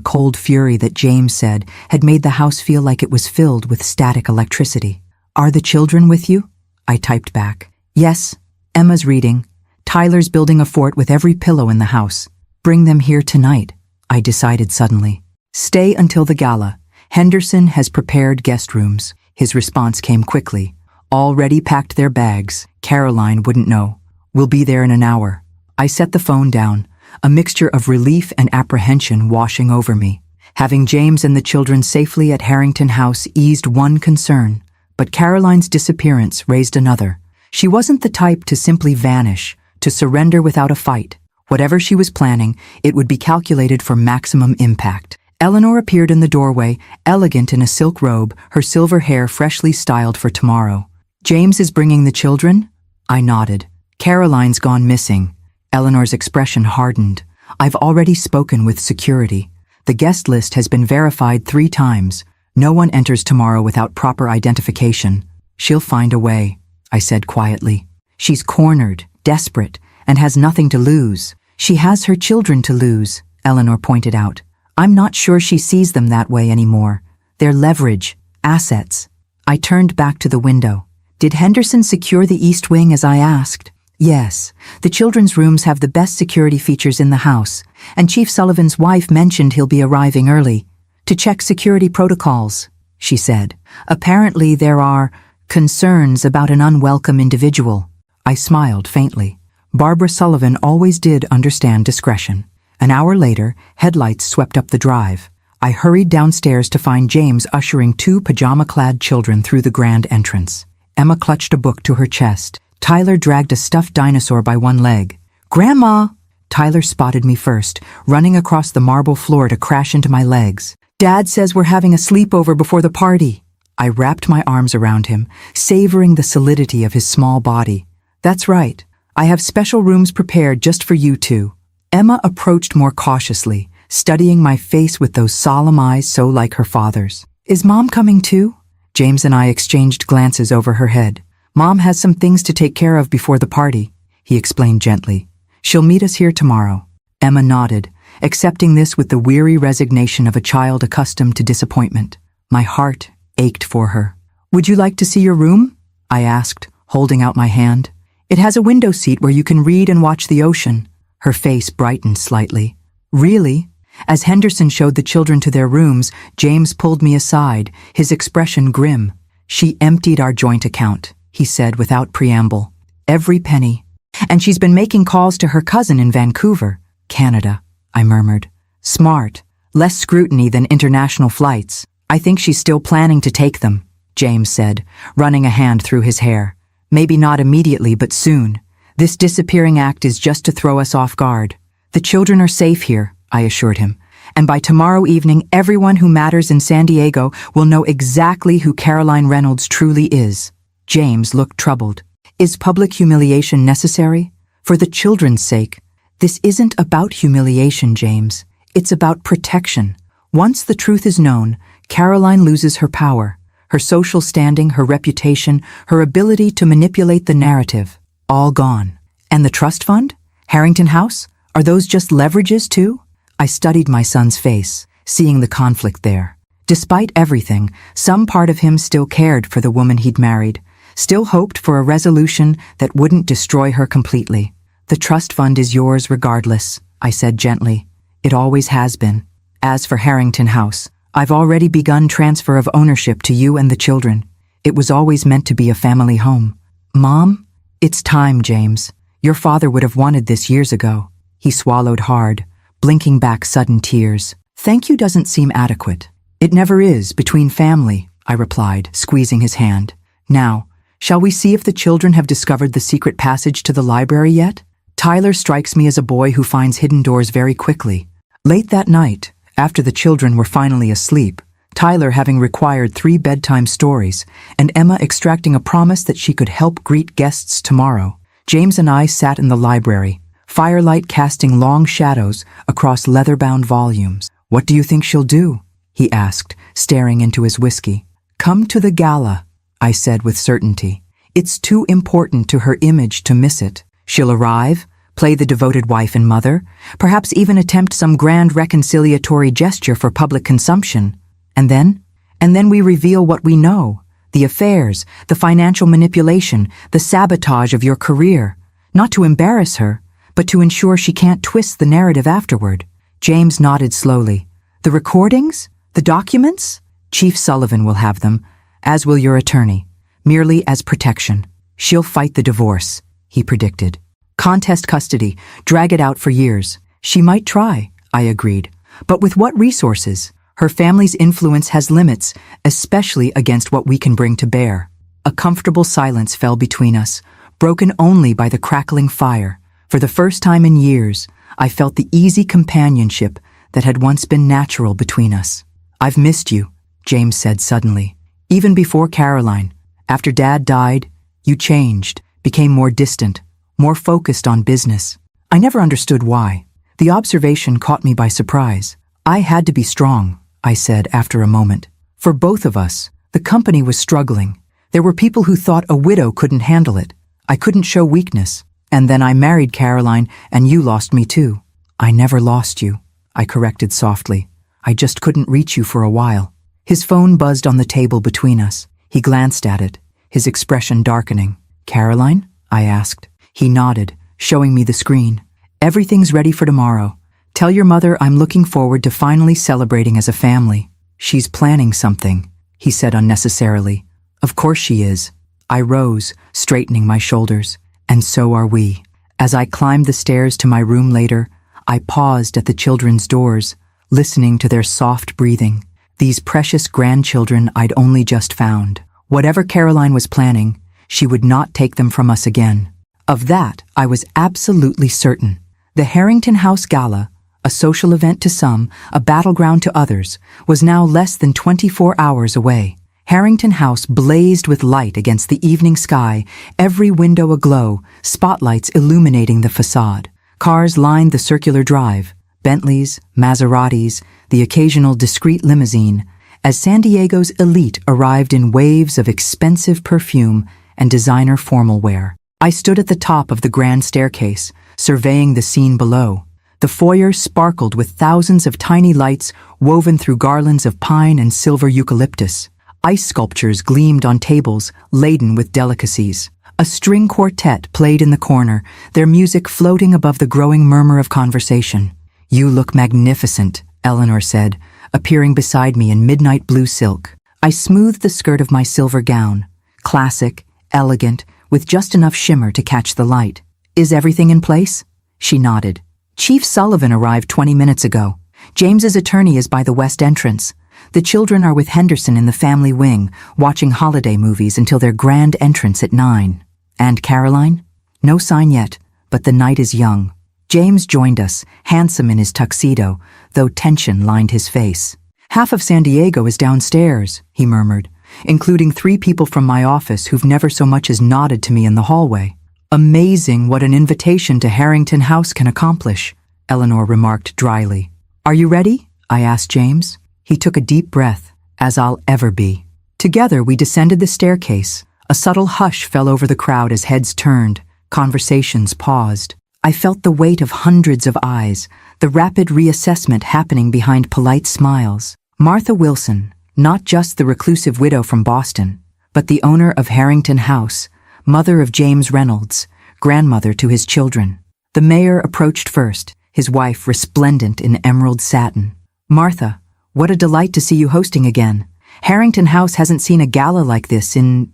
cold fury that James said had made the house feel like it was filled with static electricity. Are the children with you? I typed back. Yes. Emma's reading. Tyler's building a fort with every pillow in the house. Bring them here tonight, I decided suddenly. Stay until the gala. Henderson has prepared guest rooms. His response came quickly. Already packed their bags. Caroline wouldn't know. We'll be there in an hour. I set the phone down, a mixture of relief and apprehension washing over me. Having James and the children safely at Harrington House eased one concern, but Caroline's disappearance raised another. She wasn't the type to simply vanish, to surrender without a fight. Whatever she was planning, it would be calculated for maximum impact. Eleanor appeared in the doorway, elegant in a silk robe, her silver hair freshly styled for tomorrow. James is bringing the children? I nodded. Caroline's gone missing. Eleanor's expression hardened. I've already spoken with security. The guest list has been verified 3 times. No one enters tomorrow without proper identification. She'll find a way, I said quietly. She's cornered, desperate, and has nothing to lose. She has her children to lose, Eleanor pointed out. I'm not sure she sees them that way anymore. They're leverage, assets. I turned back to the window. Did Henderson secure the East Wing as I asked? Yes, the children's rooms have the best security features in the house, and Chief Sullivan's wife mentioned he'll be arriving early to check security protocols, she said. Apparently there are concerns about an unwelcome individual. I smiled faintly. Barbara Sullivan always did understand discretion. An hour later, headlights swept up the drive. I hurried downstairs to find James ushering 2 pajama-clad children through the grand entrance. Emma clutched a book to her chest. Tyler dragged a stuffed dinosaur by one leg. Grandma! Tyler spotted me first, running across the marble floor to crash into my legs. Dad says we're having a sleepover before the party. I wrapped my arms around him, savoring the solidity of his small body. That's right. I have special rooms prepared just for you two. Emma approached more cautiously, studying my face with those solemn eyes so like her father's. Is Mom coming too? James and I exchanged glances over her head. Mom has some things to take care of before the party, he explained gently. She'll meet us here tomorrow. Emma nodded, accepting this with the weary resignation of a child accustomed to disappointment. My heart ached for her. Would you like to see your room? I asked, holding out my hand. It has a window seat where you can read and watch the ocean. Her face brightened slightly. Really? As Henderson showed the children to their rooms, James pulled me aside, his expression grim. She emptied our joint account, he said without preamble. Every penny. And she's been making calls to her cousin in Vancouver, Canada, I murmured. Smart. Less scrutiny than international flights. I think she's still planning to take them, James said, running a hand through his hair. Maybe not immediately, but soon. This disappearing act is just to throw us off guard. The children are safe here, I assured him. And by tomorrow evening, everyone who matters in San Diego will know exactly who Caroline Reynolds truly is. James looked troubled. Is public humiliation necessary? For the children's sake. This isn't about humiliation, James. It's about protection. Once the truth is known, Caroline loses her power, her social standing, her reputation, her ability to manipulate the narrative. All gone. And the trust fund? Harrington House? Are those just leverages too? I studied my son's face, seeing the conflict there. Despite everything, some part of him still cared for the woman he'd married, still hoped for a resolution that wouldn't destroy her completely. The trust fund is yours regardless, I said gently. It always has been. As for Harrington House, I've already begun transfer of ownership to you and the children. It was always meant to be a family home. Mom? It's time, James. Your father would have wanted this years ago. He swallowed hard, blinking back sudden tears. Thank you doesn't seem adequate. It never is, between family, I replied, squeezing his hand. Now, shall we see if the children have discovered the secret passage to the library yet? Tyler strikes me as a boy who finds hidden doors very quickly. Late that night, after the children were finally asleep, Tyler having required 3 bedtime stories, and Emma extracting a promise that she could help greet guests tomorrow, James and I sat in the library, firelight casting long shadows across leather-bound volumes. What do you think she'll do? He asked, staring into his whiskey. Come to the gala, I said with certainty. It's too important to her image to miss it. She'll arrive, play the devoted wife and mother, perhaps even attempt some grand reconciliatory gesture for public consumption. And then we reveal what we know, the affairs, the financial manipulation, the sabotage of your career, not to embarrass her, but to ensure she can't twist the narrative afterward. James nodded slowly. The recordings? The documents? Chief Sullivan will have them, as will your attorney, merely as protection. She'll fight the divorce, he predicted. Contest custody, drag it out for years. She might try, I agreed. But with what resources? Her family's influence has limits, especially against what we can bring to bear. A comfortable silence fell between us, broken only by the crackling fire. For the first time in years, I felt the easy companionship that had once been natural between us. I've missed you, James said suddenly. Even before Caroline, after Dad died, you changed, became more distant, more focused on business. I never understood why. The observation caught me by surprise. I had to be strong, I said after a moment. For both of us, the company was struggling. There were people who thought a widow couldn't handle it. I couldn't show weakness. And then I married Caroline, and you lost me too. I never lost you, I corrected softly. I just couldn't reach you for a while. His phone buzzed on the table between us. He glanced at it, his expression darkening. Caroline? I asked. He nodded, showing me the screen. Everything's ready for tomorrow. Tell your mother I'm looking forward to finally celebrating as a family. She's planning something, he said unnecessarily. Of course she is. I rose, straightening my shoulders. And so are we. As I climbed the stairs to my room later, I paused at the children's doors, listening to their soft breathing. These precious grandchildren I'd only just found. Whatever Caroline was planning, she would not take them from us again. Of that, I was absolutely certain. The Harrington House Gala, a social event to some, a battleground to others, was now less than 24 hours away. Harrington House blazed with light against the evening sky, every window aglow, spotlights illuminating the facade. Cars lined the circular drive, Bentleys, Maseratis, the occasional discreet limousine, as San Diego's elite arrived in waves of expensive perfume and designer formal wear. I stood at the top of the grand staircase, surveying the scene below. The foyer sparkled with thousands of tiny lights woven through garlands of pine and silver eucalyptus. Ice sculptures gleamed on tables laden with delicacies. A string quartet played in the corner, their music floating above the growing murmur of conversation. You look magnificent, Eleanor said, appearing beside me in midnight blue silk. I smoothed the skirt of my silver gown, classic, elegant, with just enough shimmer to catch the light. Is everything in place? She nodded. Chief Sullivan arrived 20 minutes ago. James's attorney is by the west entrance. The children are with Henderson in the family wing, watching holiday movies until their grand entrance at 9. And Caroline? No sign yet, but the night is young. James joined us, handsome in his tuxedo, though tension lined his face. Half of San Diego is downstairs, he murmured, including 3 people from my office who've never so much as nodded to me in the hallway. Amazing what an invitation to Harrington House can accomplish, Eleanor remarked dryly. Are you ready? I asked James. He took a deep breath, as I'll ever be. Together we descended the staircase. A subtle hush fell over the crowd as heads turned, conversations paused. I felt the weight of hundreds of eyes, the rapid reassessment happening behind polite smiles. Martha Wilson, not just the reclusive widow from Boston, but the owner of Harrington House, mother of James Reynolds, grandmother to his children. The mayor approached first, his wife resplendent in emerald satin. Martha, what a delight to see you hosting again. Harrington House hasn't seen a gala like this in,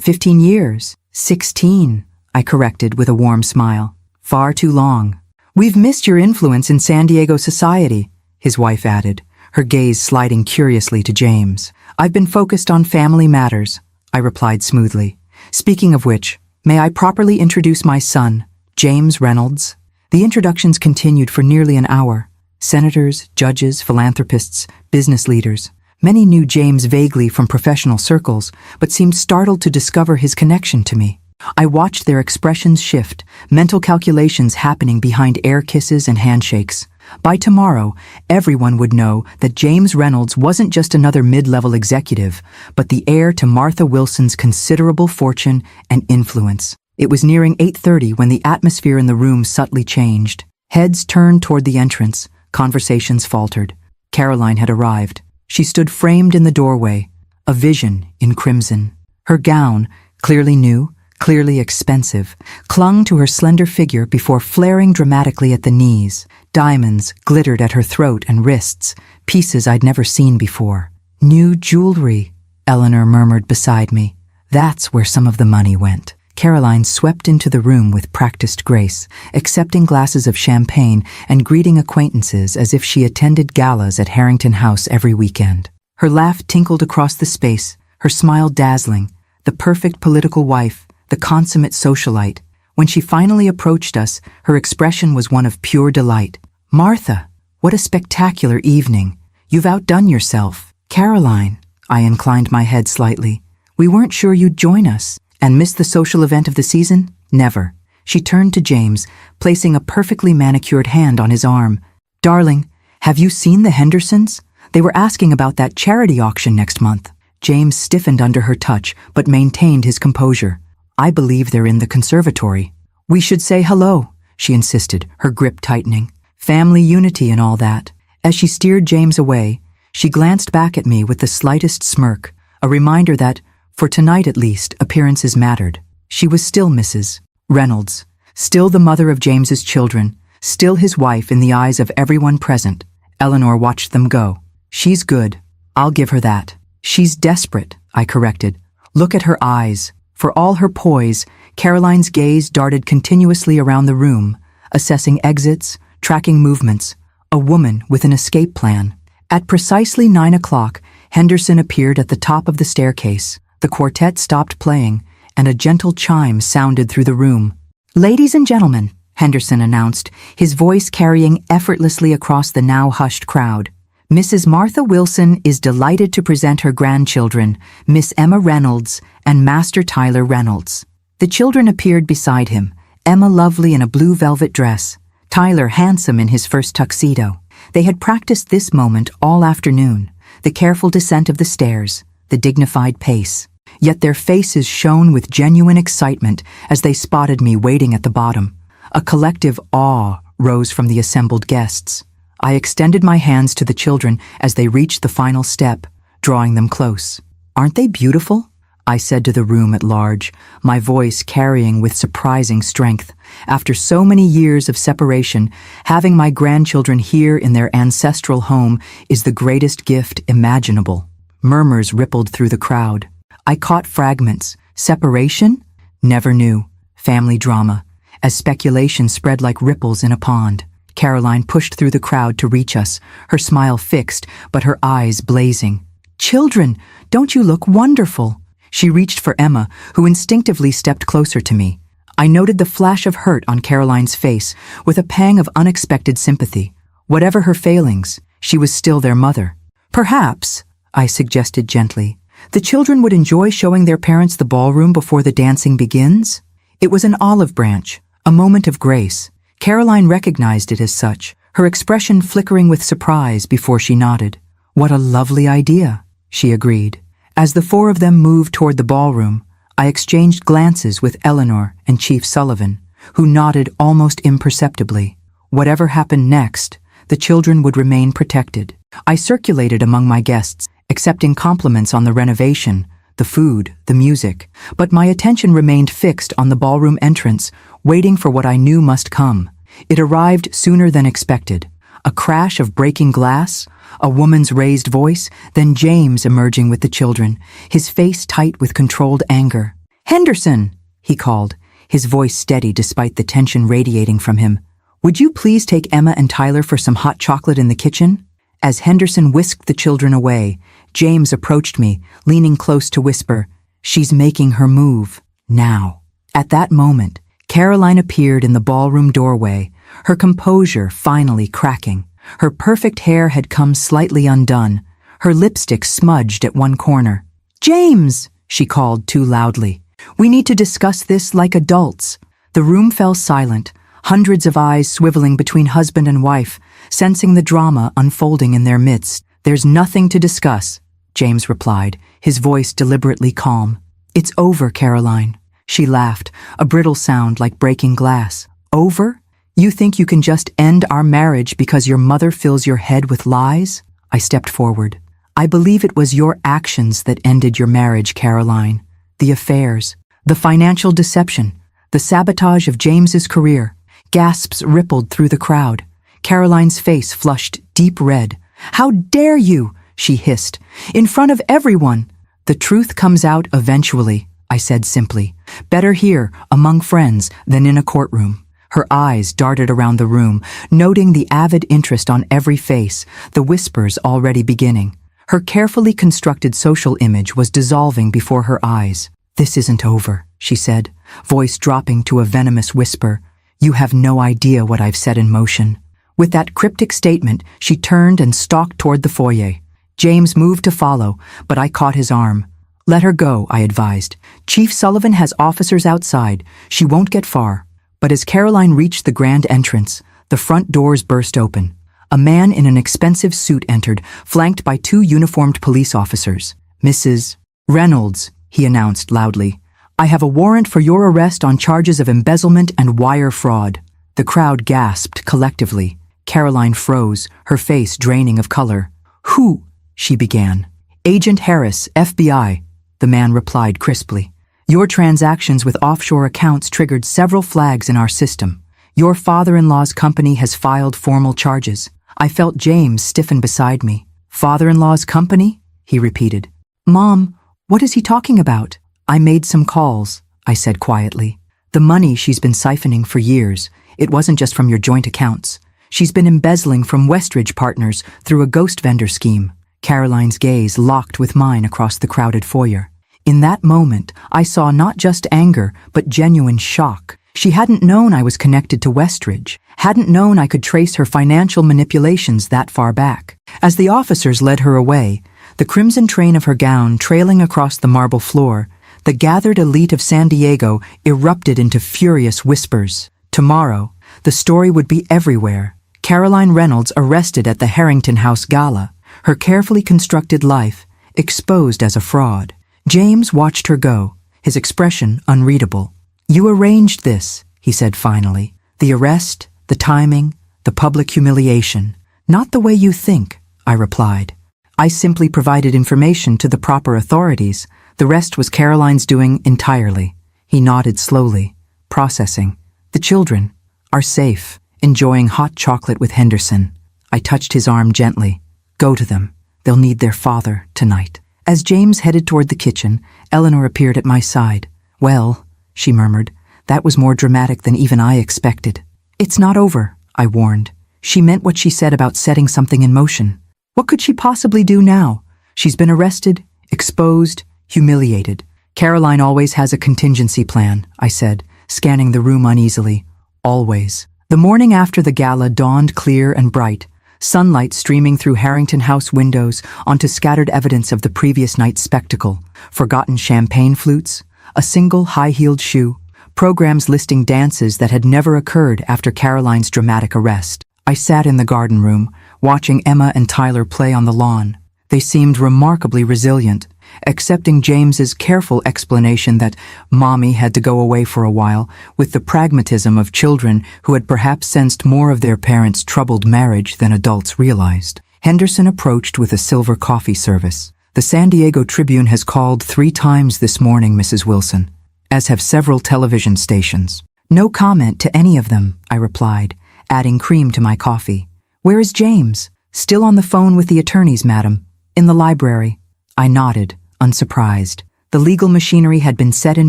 15 years? 16, I corrected with a warm smile. Far too long. We've missed your influence in San Diego society, his wife added, her gaze sliding curiously to James. I've been focused on family matters, I replied smoothly. Speaking of which, may I properly introduce my son, James Reynolds? The introductions continued for nearly an hour. Senators, judges, philanthropists, business leaders. Many knew James vaguely from professional circles, but seemed startled to discover his connection to me. I watched their expressions shift, mental calculations happening behind air kisses and handshakes. By tomorrow, everyone would know that James Reynolds wasn't just another mid-level executive, but the heir to Martha Wilson's considerable fortune and influence. It was nearing 8:30 when the atmosphere in the room subtly changed. Heads turned toward the entrance. Conversations faltered. Caroline had arrived. She stood framed in the doorway, a vision in crimson. Her gown, clearly new, clearly expensive, clung to her slender figure before flaring dramatically at the knees. Diamonds glittered at her throat and wrists, pieces I'd never seen before. New jewelry, Eleanor murmured beside me. That's where some of the money went. Caroline swept into the room with practiced grace, accepting glasses of champagne and greeting acquaintances as if she attended galas at Harrington House every weekend. Her laugh tinkled across the space, her smile dazzling, the perfect political wife, the consummate socialite. When she finally approached us, her expression was one of pure delight. Martha, what a spectacular evening. You've outdone yourself. Caroline, I inclined my head slightly. We weren't sure you'd join us. And miss the social event of the season? Never. She turned to James, placing a perfectly manicured hand on his arm. Darling, have you seen the Hendersons? They were asking about that charity auction next month. James stiffened under her touch, but maintained his composure. I believe they're in the conservatory. We should say hello, she insisted, her grip tightening. Family unity and all that. As she steered James away, she glanced back at me with the slightest smirk, a reminder that, for tonight at least, appearances mattered. She was still Mrs. Reynolds, still the mother of James's children, still his wife in the eyes of everyone present. Eleanor watched them go. She's good. I'll give her that. She's desperate, I corrected. Look at her eyes. For all her poise, Caroline's gaze darted continuously around the room, assessing exits, tracking movements, a woman with an escape plan. At precisely 9 o'clock, Henderson appeared at the top of the staircase. The quartet stopped playing, and a gentle chime sounded through the room. Ladies and gentlemen, Henderson announced, his voice carrying effortlessly across the now hushed crowd. Mrs. Martha Wilson is delighted to present her grandchildren, Miss Emma Reynolds and Master Tyler Reynolds. The children appeared beside him, Emma lovely in a blue velvet dress, Tyler handsome in his first tuxedo. They had practiced this moment all afternoon, the careful descent of the stairs, the dignified pace. Yet their faces shone with genuine excitement as they spotted me waiting at the bottom. A collective awe rose from the assembled guests. I extended my hands to the children as they reached the final step, drawing them close. Aren't they beautiful? I said to the room at large, my voice carrying with surprising strength. After so many years of separation, having my grandchildren here in their ancestral home is the greatest gift imaginable. Murmurs rippled through the crowd. I caught fragments. Separation? Never knew. Family drama. as speculation spread like ripples in a pond. Caroline pushed through the crowd to reach us, her smile fixed, but her eyes blazing. "Children, don't you look wonderful?" She reached for Emma, who instinctively stepped closer to me. I noted the flash of hurt on Caroline's face, with a pang of unexpected sympathy. Whatever her failings, she was still their mother. "Perhaps," I suggested gently, "the children would enjoy showing their parents the ballroom before the dancing begins?" It was an olive branch, a moment of grace. Caroline recognized it as such, her expression flickering with surprise before she nodded. "What a lovely idea," she agreed. As the four of them moved toward the ballroom, I exchanged glances with Eleanor and Chief Sullivan, who nodded almost imperceptibly. Whatever happened next, the children would remain protected. I circulated among my guests, accepting compliments on the renovation, the food, the music, but my attention remained fixed on the ballroom entrance, waiting for what I knew must come. It arrived sooner than expected. A crash of breaking glass, a woman's raised voice, then James emerging with the children, his face tight with controlled anger. "Henderson," he called, his voice steady despite the tension radiating from him. "Would you please take Emma and Tyler for some hot chocolate in the kitchen?" As Henderson whisked the children away, James approached me, leaning close to whisper, "She's making her move. Now." At that moment, Caroline appeared in the ballroom doorway, her composure finally cracking. Her perfect hair had come slightly undone, her lipstick smudged at one corner. "James!" she called too loudly. "We need to discuss this like adults." The room fell silent, hundreds of eyes swiveling between husband and wife, sensing the drama unfolding in their midst. "There's nothing to discuss," James replied, his voice deliberately calm. "It's over, Caroline." She laughed, a brittle sound like breaking glass. "Over? You think you can just end our marriage because your mother fills your head with lies?" I stepped forward. "I believe it was your actions that ended your marriage, Caroline. The affairs, the financial deception, the sabotage of James's career." Gasps rippled through the crowd. Caroline's face flushed deep red. "How dare you?" she hissed. "In front of everyone." "The truth comes out eventually," I said simply. "Better here, among friends, than in a courtroom." Her eyes darted around the room, noting the avid interest on every face, the whispers already beginning. Her carefully constructed social image was dissolving before her eyes. "This isn't over," she said, voice dropping to a venomous whisper. "You have no idea what I've set in motion." With that cryptic statement, she turned and stalked toward the foyer. James moved to follow, but I caught his arm. "Let her go," I advised. "Chief Sullivan has officers outside. She won't get far." But as Caroline reached the grand entrance, the front doors burst open. A man in an expensive suit entered, flanked by two uniformed police officers. "Mrs. Reynolds," he announced loudly, "I have a warrant for your arrest on charges of embezzlement and wire fraud." The crowd gasped collectively. Caroline froze, her face draining of color. "Who?" she began. "Agent Harris, FBI," the man replied crisply. "Your transactions with offshore accounts triggered several flags in our system. Your father-in-law's company has filed formal charges." I felt James stiffen beside me. "Father-in-law's company?" he repeated. "Mom, what is he talking about?" "I made some calls," I said quietly. "The money she's been siphoning for years, it wasn't just from your joint accounts. She's been embezzling from Westridge Partners through a ghost vendor scheme." Caroline's gaze locked with mine across the crowded foyer. In that moment, I saw not just anger, but genuine shock. She hadn't known I was connected to Westridge, hadn't known I could trace her financial manipulations that far back. As the officers led her away, the crimson train of her gown trailing across the marble floor, the gathered elite of San Diego erupted into furious whispers. Tomorrow, the story would be everywhere. Caroline Reynolds arrested at the Harrington House Gala, her carefully constructed life exposed as a fraud. James watched her go, his expression unreadable. "You arranged this," he said finally. "The arrest, the timing, the public humiliation. Not the way you think," I replied. "I simply provided information to the proper authorities. The rest was Caroline's doing entirely." He nodded slowly, processing. "The children are safe, enjoying hot chocolate with Henderson." I touched his arm gently. "Go to them. They'll need their father tonight." As James headed toward the kitchen, Eleanor appeared at my side. "Well," she murmured, That was more dramatic than even I expected. It's not over, I warned. She meant what she said about setting something in motion. What could she possibly do now? She's been arrested, exposed, humiliated. Caroline always has a contingency plan, I said, scanning the room uneasily. Always. The morning after the gala dawned clear and bright, sunlight streaming through Harrington House windows onto scattered evidence of the previous night's spectacle, forgotten champagne flutes, a single high-heeled shoe, programs listing dances that had never occurred after Caroline's dramatic arrest. I sat in the garden room, watching Emma and Tyler play on the lawn. They seemed remarkably resilient, accepting James's careful explanation that Mommy had to go away for a while with the pragmatism of children who had perhaps sensed more of their parents' troubled marriage than adults realized. Henderson approached with a silver coffee service. The San Diego Tribune has called 3 times this morning, Mrs. Wilson, as have several television stations. No comment to any of them, I replied, adding cream to my coffee. Where is James? Still on the phone with the attorneys, madam. In the library. I nodded, unsurprised. The legal machinery had been set in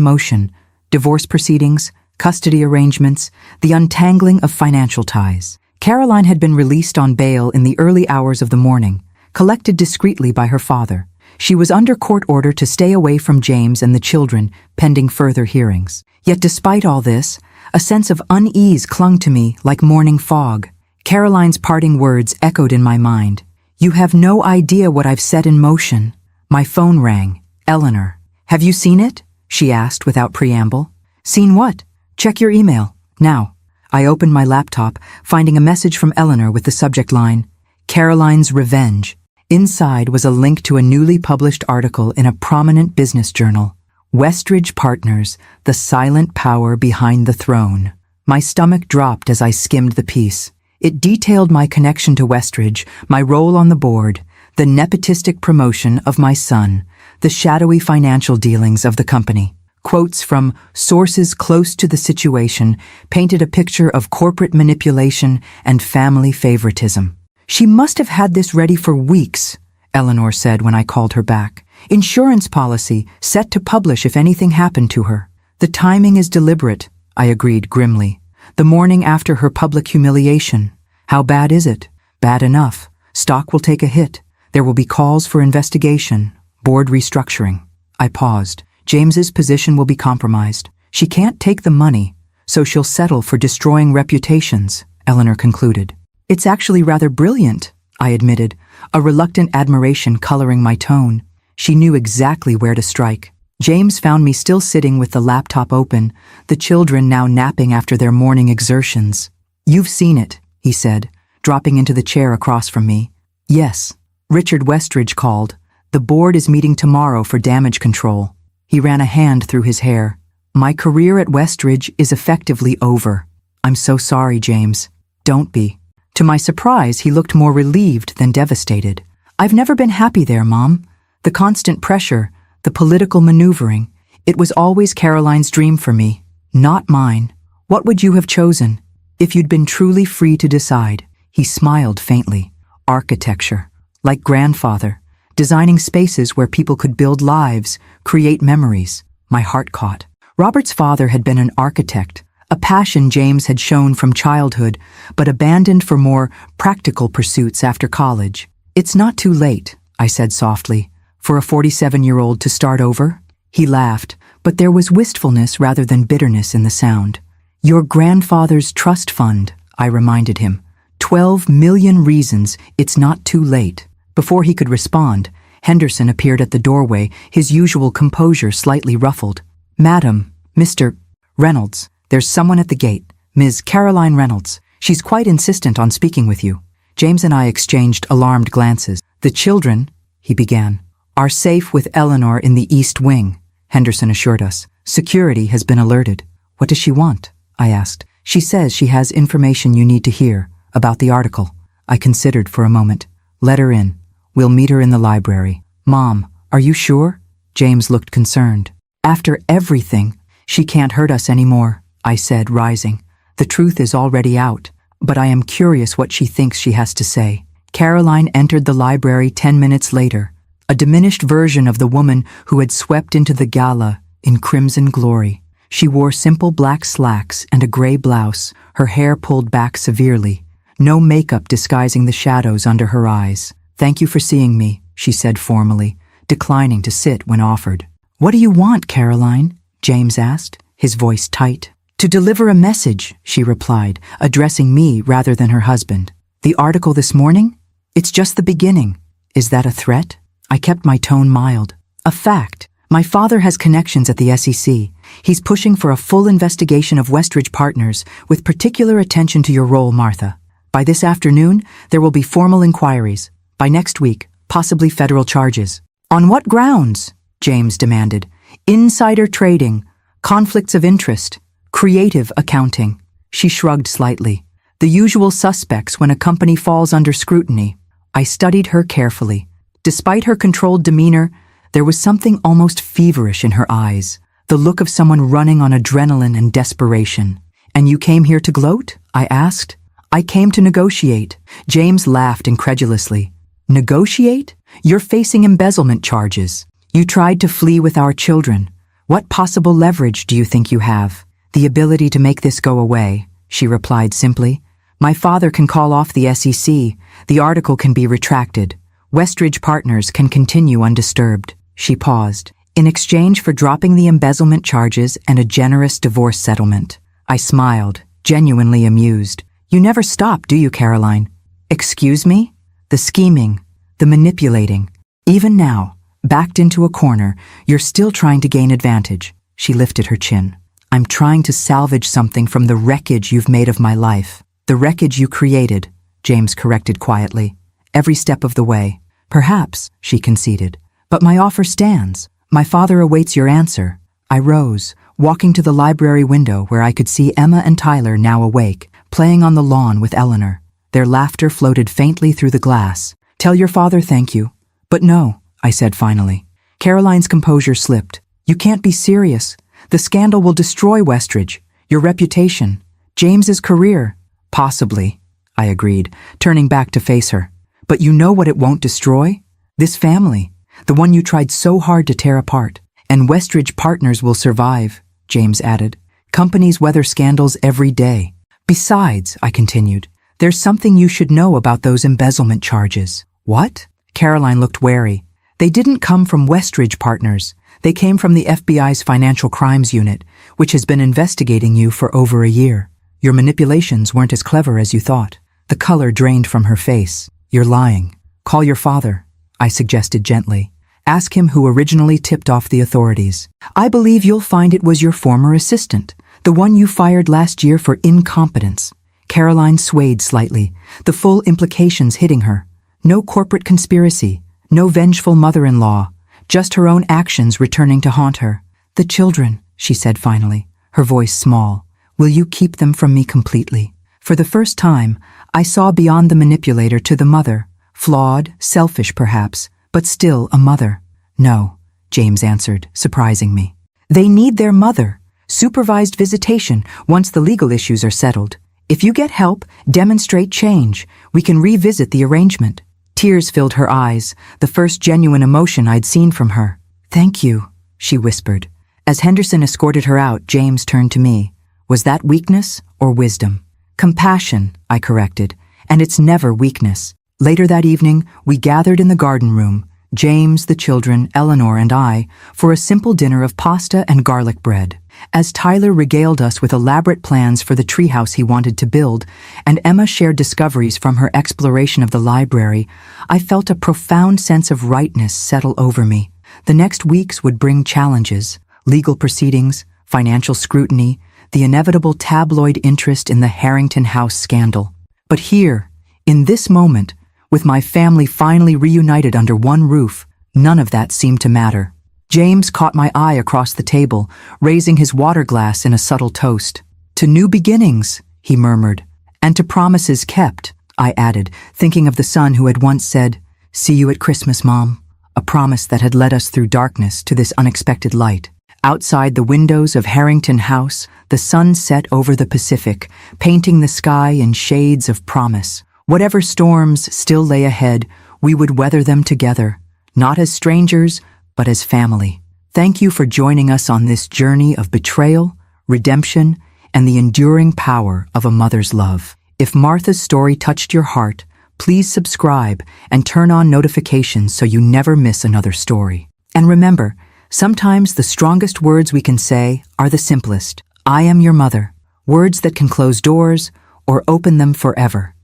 motion. Divorce proceedings, custody arrangements, the untangling of financial ties. Caroline had been released on bail in the early hours of the morning, collected discreetly by her father. She was under court order to stay away from James and the children, pending further hearings. Yet despite all this, a sense of unease clung to me like morning fog. Caroline's parting words echoed in my mind. You have no idea what I've set in motion. My phone rang. Eleanor. Have you seen it? She asked without preamble. Seen what? Check your email. Now. I opened my laptop, finding a message from Eleanor with the subject line, Caroline's Revenge. Inside was a link to a newly published article in a prominent business journal. Westridge Partners, the silent power behind the throne. My stomach dropped as I skimmed the piece. It detailed my connection to Westridge, my role on the board, the nepotistic promotion of my son, the shadowy financial dealings of the company. Quotes from sources close to the situation painted a picture of corporate manipulation and family favoritism. She must have had this ready for weeks, Eleanor said when I called her back. Insurance policy set to publish if anything happened to her. The timing is deliberate, I agreed grimly. The morning after her public humiliation. How bad is it? Bad enough. Stock will take a hit. There will be calls for investigation, board restructuring. I paused. James's position will be compromised. She can't take the money, so she'll settle for destroying reputations, Eleanor concluded. It's actually rather brilliant, I admitted, a reluctant admiration coloring my tone. She knew exactly where to strike. James found me still sitting with the laptop open, the children now napping after their morning exertions. You've seen it, he said, dropping into the chair across from me. Yes. Richard Westridge called. The board is meeting tomorrow for damage control. He ran a hand through his hair. My career at Westridge is effectively over. I'm so sorry, James. Don't be. To my surprise, he looked more relieved than devastated. I've never been happy there, Mom. The constant pressure, the political maneuvering, it was always Caroline's dream for me, not mine. What would you have chosen if you'd been truly free to decide? He smiled faintly. Architecture. Like grandfather. Designing spaces where people could build lives, create memories. My heart caught. Robert's father had been an architect, a passion James had shown from childhood, but abandoned for more practical pursuits after college. It's not too late, I said softly, for a 47-year-old to start over. He laughed, but there was wistfulness rather than bitterness in the sound. Your grandfather's trust fund, I reminded him. 12 million reasons it's not too late. Before he could respond, Henderson appeared at the doorway, his usual composure slightly ruffled. Madam, Mr. Reynolds, there's someone at the gate, Ms. Caroline Reynolds. She's quite insistent on speaking with you. James and I exchanged alarmed glances. The children, he began, are safe with Eleanor in the East Wing, Henderson assured us. Security has been alerted. What does she want? I asked. She says she has information you need to hear about the article. I considered for a moment. Let her in. We'll meet her in the library. Mom, are you sure? James looked concerned. After everything, she can't hurt us anymore, I said, rising. The truth is already out, but I am curious what she thinks she has to say. Caroline entered the library 10 minutes later, a diminished version of the woman who had swept into the gala in crimson glory. She wore simple black slacks and a gray blouse, her hair pulled back severely, no makeup disguising the shadows under her eyes. "Thank you for seeing me," she said formally, declining to sit when offered. "What do you want, Caroline?" James asked, his voice tight. "To deliver a message," she replied, addressing me rather than her husband. "The article this morning? It's just the beginning. Is that a threat?" I kept my tone mild. "A fact. My father has connections at the SEC. He's pushing for a full investigation of Westridge Partners, with particular attention to your role, Martha. By this afternoon, there will be formal inquiries. By next week, possibly federal charges." "On what grounds?" James demanded. "Insider trading, conflicts of interest, creative accounting." She shrugged slightly. "The usual suspects when a company falls under scrutiny." I studied her carefully. Despite her controlled demeanor, there was something almost feverish in her eyes, the look of someone running on adrenaline and desperation. "And you came here to gloat?" I asked. "I came to negotiate." James laughed incredulously. "Negotiate? You're facing embezzlement charges. You tried to flee with our children. What possible leverage do you think you have?" "The ability to make this go away," she replied simply. "My father can call off the SEC. The article can be retracted. Westridge Partners can continue undisturbed." She paused. "In exchange for dropping the embezzlement charges and a generous divorce settlement." I smiled, genuinely amused. "You never stop, do you, Caroline?" "Excuse me?" "The scheming, the manipulating. Even now, backed into a corner, you're still trying to gain advantage." She lifted her chin. "I'm trying to salvage something from the wreckage you've made of my life." "The wreckage you created," James corrected quietly. "Every step of the way." "Perhaps," she conceded. "But my offer stands. My father awaits your answer." I rose, walking to the library window where I could see Emma and Tyler now awake, playing on the lawn with Eleanor. Their laughter floated faintly through the glass. "Tell your father thank you." "But no," I said finally. Caroline's composure slipped. "You can't be serious. The scandal will destroy Westridge, your reputation, James's career." "Possibly," I agreed, turning back to face her. "But you know what it won't destroy? This family, the one you tried so hard to tear apart. And Westridge Partners will survive," James added. "Companies weather scandals every day." "Besides," I continued, "there's something you should know about those embezzlement charges." "What?" Caroline looked wary. "They didn't come from Westridge Partners. They came from the FBI's Financial Crimes Unit, which has been investigating you for over a year. Your manipulations weren't as clever as you thought." The color drained from her face. "You're lying. Call your father," I suggested gently. "Ask him who originally tipped off the authorities. I believe you'll find it was your former assistant, the one you fired last year for incompetence." Caroline swayed slightly, the full implications hitting her. No corporate conspiracy, no vengeful mother-in-law, just her own actions returning to haunt her. "The children," she said finally, her voice small. "Will you keep them from me completely?" For the first time, I saw beyond the manipulator to the mother, flawed, selfish perhaps, but still a mother. "No," James answered, surprising me. "They need their mother. Supervised visitation once the legal issues are settled. If you get help, demonstrate change, we can revisit the arrangement." Tears filled her eyes, the first genuine emotion I'd seen from her. "Thank you," she whispered. As Henderson escorted her out, James turned to me. Was that weakness or wisdom? "Compassion," I corrected, "and it's never weakness." Later that evening, we gathered in the garden room, James, the children, Eleanor, and I, for a simple dinner of pasta and garlic bread. As Tyler regaled us with elaborate plans for the treehouse he wanted to build, and Emma shared discoveries from her exploration of the library, I felt a profound sense of rightness settle over me. The next weeks would bring challenges, legal proceedings, financial scrutiny, the inevitable tabloid interest in the Harrington House scandal. But here, in this moment, with my family finally reunited under one roof, none of that seemed to matter. James caught my eye across the table, raising his water glass in a subtle toast. "To new beginnings," he murmured. "And to promises kept," I added, thinking of the son who had once said, "See you at Christmas, Mom," a promise that had led us through darkness to this unexpected light. Outside the windows of Harrington House, the sun set over the Pacific, painting the sky in shades of promise. Whatever storms still lay ahead, we would weather them together, not as strangers, but as family. Thank you for joining us on this journey of betrayal, redemption, and the enduring power of a mother's love. If Martha's story touched your heart, please subscribe and turn on notifications so you never miss another story. And remember, sometimes the strongest words we can say are the simplest. I am your mother. Words that can close doors or open them forever.